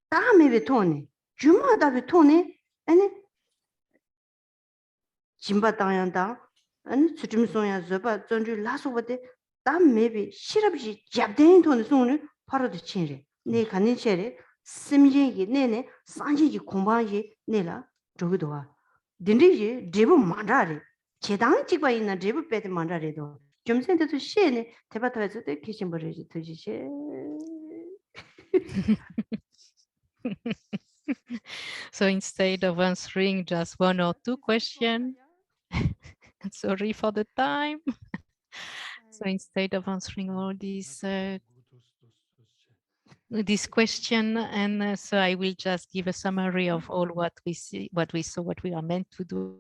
다음에 토네 주마다비 토네 아니 진바당연다 아니 수dim소야 저바 전주 라소버데 다음에 시럽지 잡된 돈을 손을 바로도 친래 네 가는 체래 심지기 내내 산지기 공방이 내라 저기도 와 딘디지 드부 만다리 제당 찍고 있는 드부 빼드 만다리도 좀 센데도 시에네 대바타에서 때 계신 버리지 드시시 So instead of answering just one or two questions, sorry for the time. So instead of answering all these this question, and so I will just give a summary of all what we see, what we saw, what we are meant to do.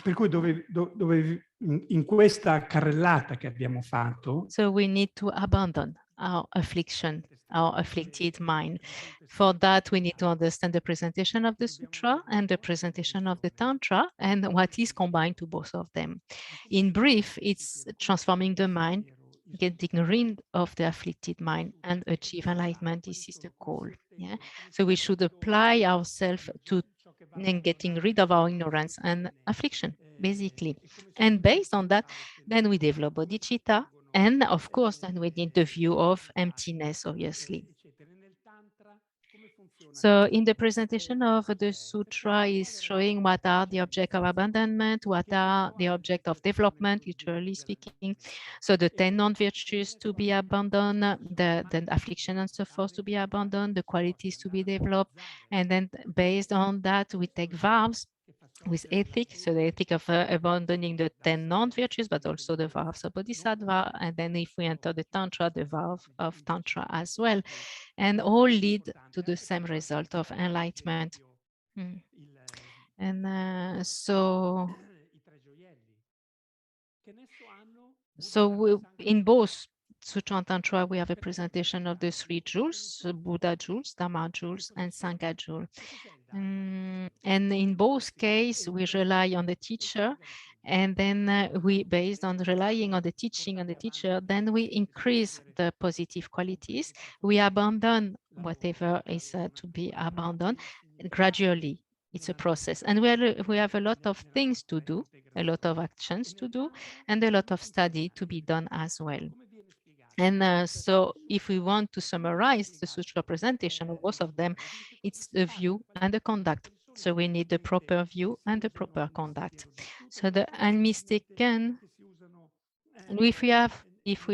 Per cui dove in questa carrellata che abbiamo fatto, so we need to abandon our affliction, our afflicted mind. For that, we need to understand the presentation of the sutra and the presentation of the tantra and what is combined to both of them. In brief, it's transforming the mind, getting rid of the afflicted mind and achieve enlightenment. This is the goal. Yeah. So we should apply ourselves to getting rid of our ignorance and affliction, basically. And based on that, then we develop bodhicitta. And of course, then we need the view of emptiness, obviously. So in the presentation of the sutra is showing what are the object of abandonment, what are the object of development, literally speaking. So the 10 non-virtues to be abandoned, the affliction and so forth to be abandoned, the qualities to be developed. And then based on that, we take vows with ethic, so the ethic of abandoning the 10 non-virtues, but also the vow of bodhisattva. And then if we enter the tantra, the vow of tantra as well. And all lead to the same result of enlightenment. And so in both Sutra and Tantra, we have a presentation of the 3 jewels, Buddha jewels, Dharma jewels, and Sangha jewel. And in both cases, we rely on the teacher, and then we, based on relying on the teaching and the teacher, then we increase the positive qualities. We abandon whatever is to be abandoned gradually. It's a process, and we have a lot of things to do, a lot of actions to do, and a lot of study to be done as well. And so if we want to summarize the sutra presentation of both of them, it's the view and the conduct. So we need the proper view and the proper conduct. So the unmistaken, if we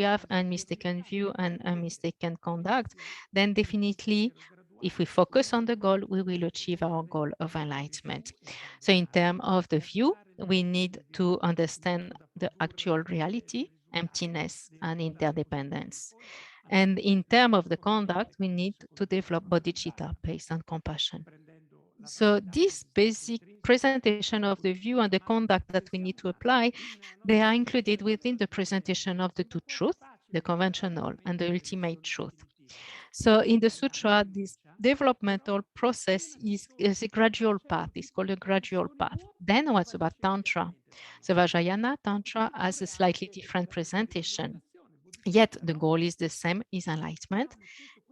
have unmistaken view and unmistaken conduct, then definitely if we focus on the goal, we will achieve our goal of enlightenment. So in terms of the view, we need to understand the actual reality, emptiness, and interdependence. And in terms of the conduct, we need to develop bodhicitta based on compassion. So this basic presentation of the view and the conduct that we need to apply, they are included within the presentation of the 2 truths, the conventional and the ultimate truth. So in the sutra, this developmental process is a gradual path. It's called a gradual path. Then what's about Tantra? So Vajrayana Tantra has a slightly different presentation, yet the goal is the same, is enlightenment.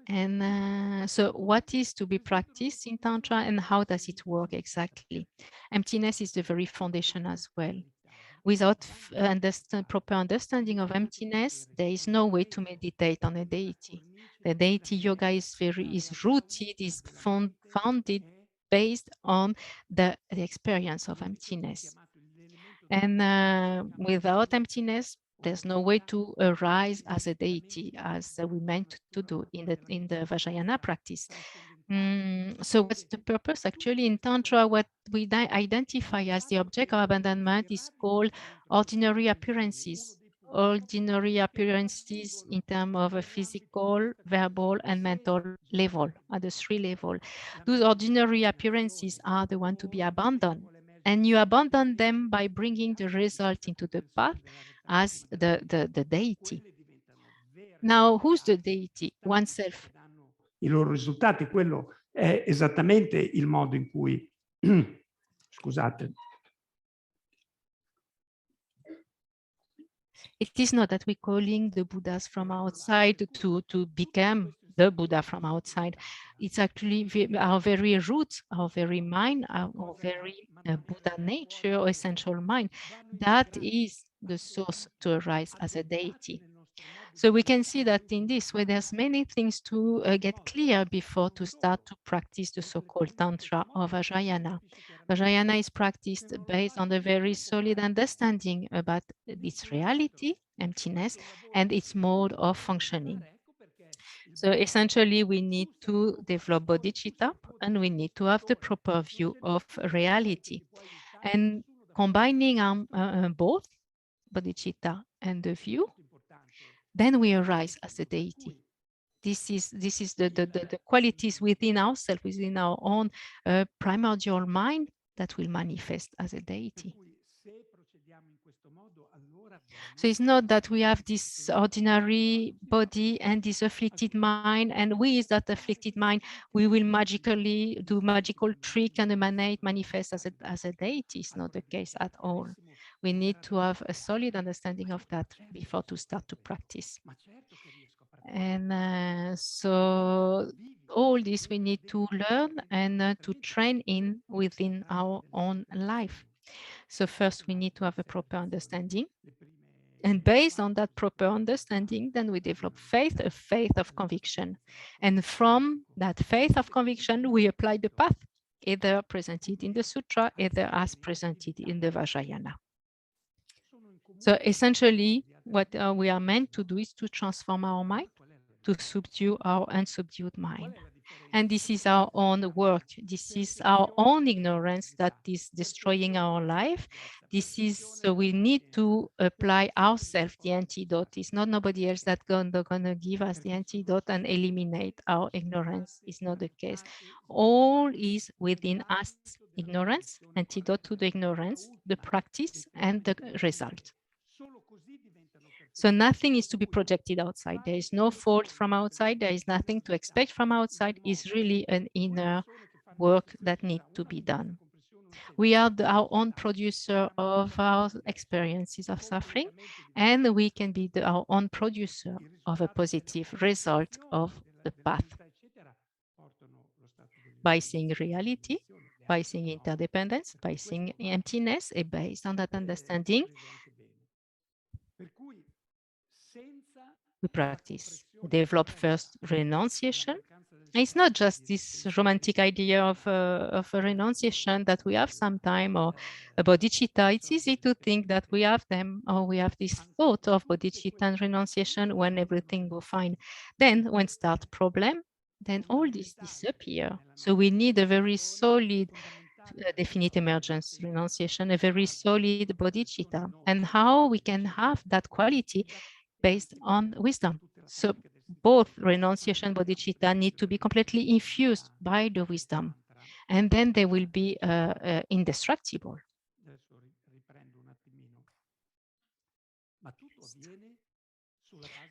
And so what is to be practiced in Tantra and how does it work exactly? Emptiness is the very foundation as well. Without proper understanding of emptiness, there is no way to meditate on a deity. The deity yoga is rooted, is founded based on the experience of emptiness. And without emptiness, there's no way to arise as a deity, as we meant to do in the Vajrayana practice. So what's the purpose? Actually, in Tantra, what we identify as the object of abandonment is called ordinary appearances. Ordinary appearances in terms of a physical, verbal, and mental level, at the 3 levels. Those ordinary appearances are the ones to be abandoned. And you abandon them by bringing the result into the path as the deity. Now, who's the deity? Oneself. I loro risultati, quello è esattamente il modo in cui, scusate. It is not that we're calling the Buddhas from outside to become the Buddha from outside. It's actually our very roots, our very mind, our very Buddha nature, or essential mind. That is the source to arise as a deity. So we can see that in this way, there's many things to get clear before to start to practice the so-called Tantra or Vajrayana. Vajrayana is practiced based on a very solid understanding about its reality, emptiness, and its mode of functioning. So essentially, we need to develop bodhicitta, and we need to have the proper view of reality. And combining both bodhicitta and the view, then we arise as a deity. This is the qualities within ourselves, within our own primordial mind, that will manifest as a deity. So it's not that we have this ordinary body and this afflicted mind, and with that afflicted mind, we will magically do magical trick and emanate, manifest as a deity. It's not the case at all. We need to have a solid understanding of that before to start to practice. And so all this we need to learn and to train in within our own life. So first we need to have a proper understanding. And based on that proper understanding, then we develop faith, a faith of conviction. And from that faith of conviction, we apply the path, either presented in the sutra, either as presented in the Vajrayana. So essentially, what we are meant to do is to transform our mind, to subdue our unsubdued mind. And this is our own work. This is our own ignorance that is destroying our life. So we need to apply ourselves the antidote. It's not nobody else that's gonna give us the antidote and eliminate our ignorance. It's not the case. All is within us: ignorance, antidote to the ignorance, the practice, and the result. So nothing is to be projected outside. There is no fault from outside. There is nothing to expect from outside. It's really an inner work that needs to be done. We are our own producer of our experiences of suffering, and we can be our own producer of a positive result of the path by seeing reality, by seeing interdependence, by seeing emptiness, and based on that understanding, we practice. We develop first renunciation. It's not just this romantic idea of a renunciation that we have sometime, or a bodhicitta. It's easy to think that we have them, or we have this thought of bodhicitta and renunciation when everything will fine. Then when start problem, then all this disappear. So we need a very solid definite emergence renunciation, a very solid bodhicitta, and how we can have that quality based on wisdom. So both renunciation and bodhicitta need to be completely infused by the wisdom, and then they will be indestructible.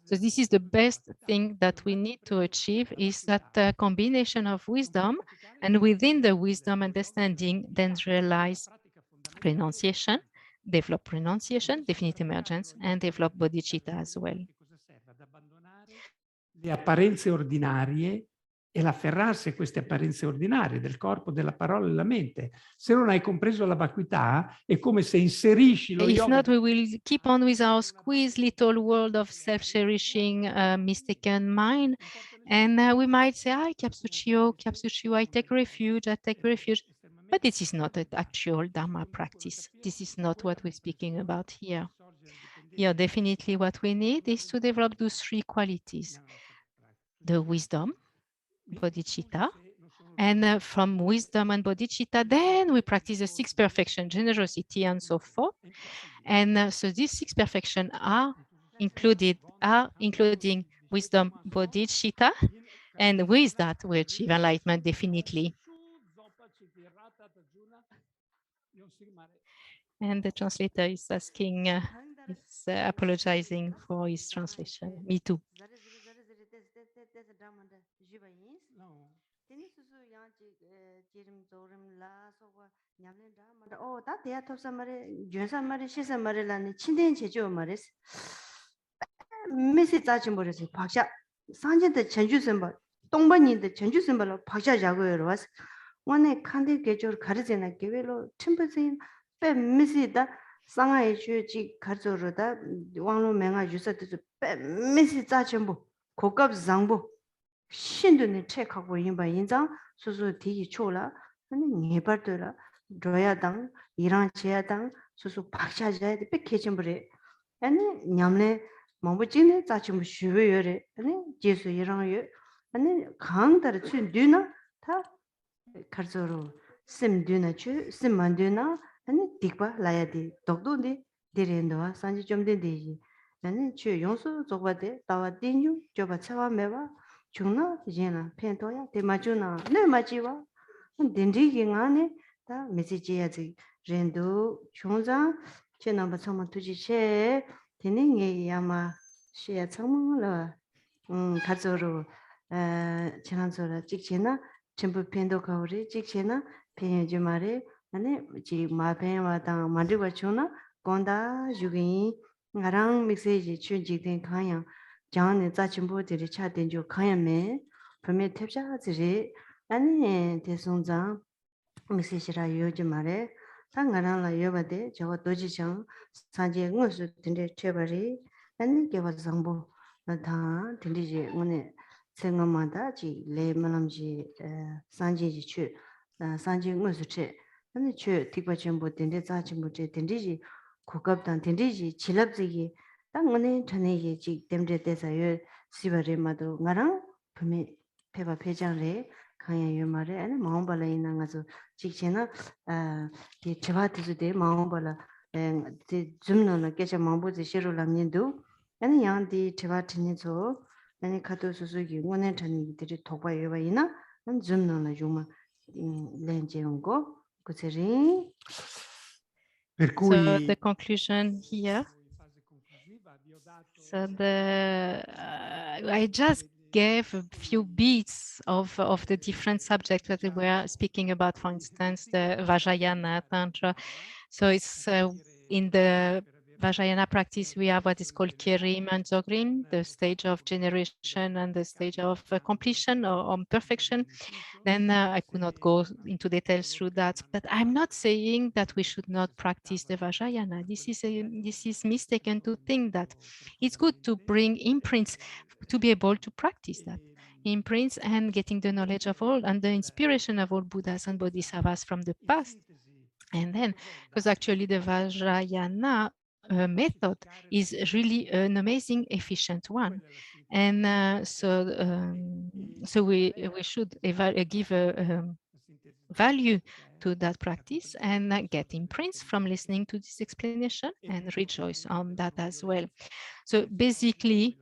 So this is the best thing that we need to achieve, is that combination of wisdom, and within the wisdom understanding, then realize renunciation, develop renunciation, definite emergence, and develop bodhicitta as well. Le apparenze ordinarie e l'afferrarsi a queste apparenze ordinarie del corpo, della parola e della mente. Se non hai compreso la vacuità, è come se inserisci lo yoga. If not, we will keep on with our squeezed little world of self-cherishing, mistaken mind, and we might say, I Kyapsuchio, I take refuge, but this is not an actual Dharma practice. This is not what we're speaking about here. Yeah, definitely what we need is to develop those three qualities: the wisdom, bodhicitta, and from wisdom and bodhicitta, then we practice the six perfection, generosity, and so forth. And so these six perfections are including wisdom, bodhicitta, and with that we achieve enlightenment definitely. And the translator is asking, is apologizing for his translation. Me too. Oh, that they are to somebody, Junsan Mari, she's a Marilan, Chindian Chejo Maris. Mrs. Tachimboris, Paksha, Sanjay the Chenju symbol, Tombani the Chenju symbol of Paksha Jaguar was one a candy get your Karizina Givelo, Timbersin, Missy da Sanga Chuchi Karzoroda, one Menga Jusa to Mrs. Tachimbo, Kokab Zambo, Shinduni check up in by Inza, Susu Ti Chola, and Nipatura. Droyadang, Iran Cheadang, Susu Paksha Jai, the big kitchen bread, and Yamne, Mambuchine, Tachim Shuere, and Jesu Iran, and then Kang that Duna, Ta Karzoro, Sim Duna Chu, Sim Manduna, and Tikpa, Layadi, Dogdodi, Direndo, Sanji Jom de Diji, and Chu Yonsu, Zobade, Tawa Dinu, Jobachawa Meva, Chuna, Jena, Pentoya, Temajuna, Nemajiwa, and Dindigi Ngane. 다 메시지야지 렌도 총자 제 넘버 처음 두지체 되는 게 아마 시야 처음으로 가져로 지난주에 찍지나 전부 편도 가오리 찍지나 편지 말에 아니 지 마변와다 만들고 주나 건다 주긴 나랑 메시지 준지된 강양 장에 자침보들이 차된죠 강양매 분명 탭샤지리 아니 대송장 미세시라 요지 말에 상가랑라 여바데 저거 도지정 산제 응어스 된데 최바리 아니 개와 정보 다 된디지 오늘 생각마다 지 레만함지 산제지 추 산제 응어스 최 아니 최 티과 전부 된데 자침부제 된디지 고급단 된디지 질랍지기 땅은에 전에지 지 때문에 대사요 시바리마도 나랑 분명 페바 회장래 강야 요말에 아니 마음발에 있는 가서 직전에 이 제바트즈데 마음발라 에 좀는 깨져 마음보지 싫어 남님도 아니 양디 제바트니서 아니 가도 수수기 원에 전이들이 도바 요바이나 난 좀는 요마 렌제온고 그들이 So the conclusion here So I just gave a few beats of the different subjects that we were speaking about, for instance, the Vajrayana, Tantra. So it's in the Vajrayana practice, we have what is called Kirim and Zogrim, the stage of generation and the stage of completion or perfection. Then I could not go into details through that, but I'm not saying that we should not practice the Vajrayana. This is mistaken to think that it's good to bring imprints to be able to practice that imprints and getting the knowledge of all and the inspiration of all Buddhas and Bodhisattvas from the past. And then, because actually the Vajrayana method is really an amazing, efficient one. And so we should give a value to that practice and get imprints from listening to this explanation and rejoice on that as well. So basically,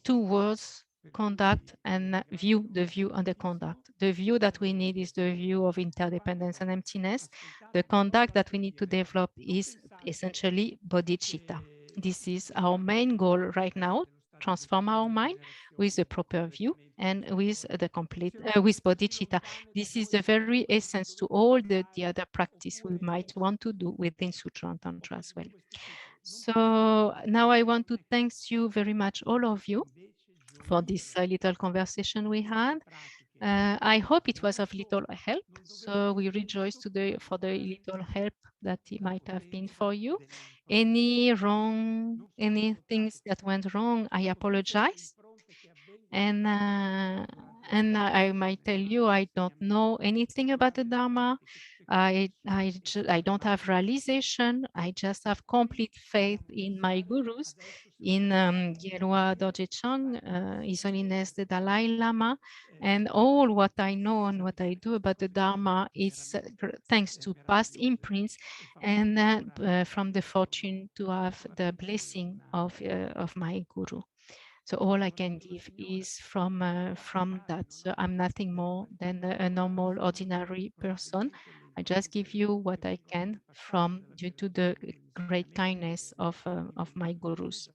two words, conduct and view, the view on the conduct. The view that we need is the view of interdependence and emptiness. The conduct that we need to develop is essentially bodhicitta. This is our main goal right now, transform our mind with the proper view and with the complete, with bodhicitta. This is the very essence to all the other practice we might want to do within Sutra and Tantra as well. So now I want to thank you very much, all of you, for this little conversation we had. I hope it was of little help. So we rejoice today for the little help that it might have been for you. Any things that went wrong, I apologize. And I might tell you, I don't know anything about the Dharma. I don't have realization. I just have complete faith in my gurus, in Gyelwa Dorje Chang, His Holiness the Dalai Lama, and all what I know and what I do about the Dharma is thanks to past imprints and from the fortune to have the blessing of my guru. So all I can give is from that. So I'm nothing more than a normal, ordinary person. I just give you what I can from due to the great kindness of my gurus.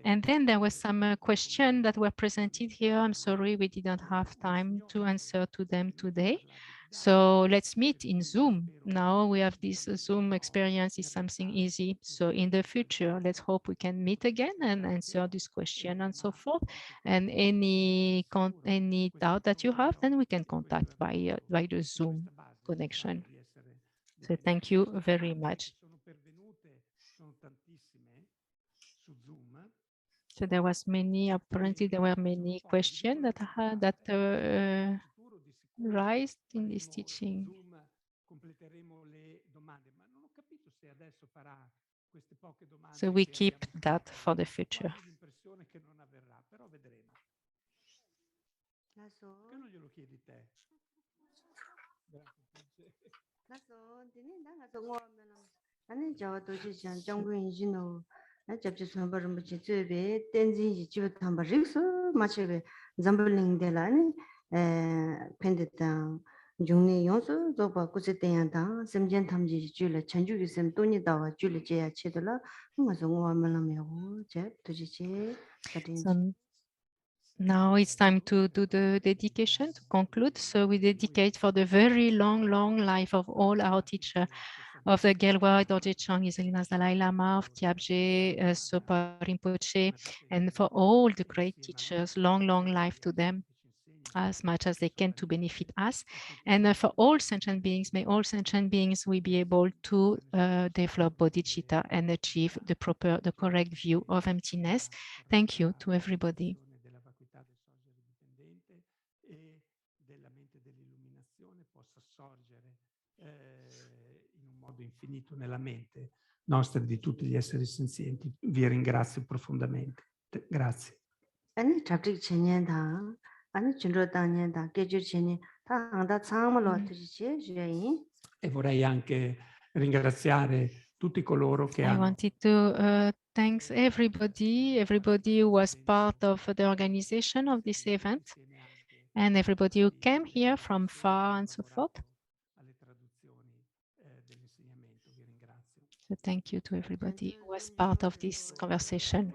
And then there was some questions that were presented here. I'm sorry we didn't have time to answer to them today. So let's meet in Zoom. Now we have this Zoom experience is something easy. So in the future, let's hope we can meet again and answer this question and so forth. And any doubt that you have, then we can contact by the Zoom connection. So thank you very much. So there was apparently there were many questions that raised in this teaching. So we keep that for the future. 중내 용서 조바 꾸제 때야다 semjen 탐지 줄래 전주기 셈 돈이 다와 줄래 제야 체들라 뭔가 오면라메고 제 도지체 So now it's time to do the dedication, to conclude. So we dedicate for the very long life of all our teachers, of the Gyelwa Dorje Chang, His Holiness Dalai Lama, of Kyabje, Sopa Rinpoche, and for all the great teachers, long life to them, as much as they can to benefit us. And for all sentient beings, may all sentient beings we be able to develop bodhicitta and achieve the correct view of emptiness. Thank you to everybody. Infinito nella mente nostra di tutti gli esseri senzienti. Vi ringrazio profondamente. Grazie. 아니 잡직 전년다 아니 진로 당년다 계절 전에 다 한다 참을로 드시지 주의. E vorrei anche ringraziare tutti coloro che I wanted to thank everybody who was part of the organization of this event and everybody who came here from far and so forth. So thank you to everybody who was part of this conversation.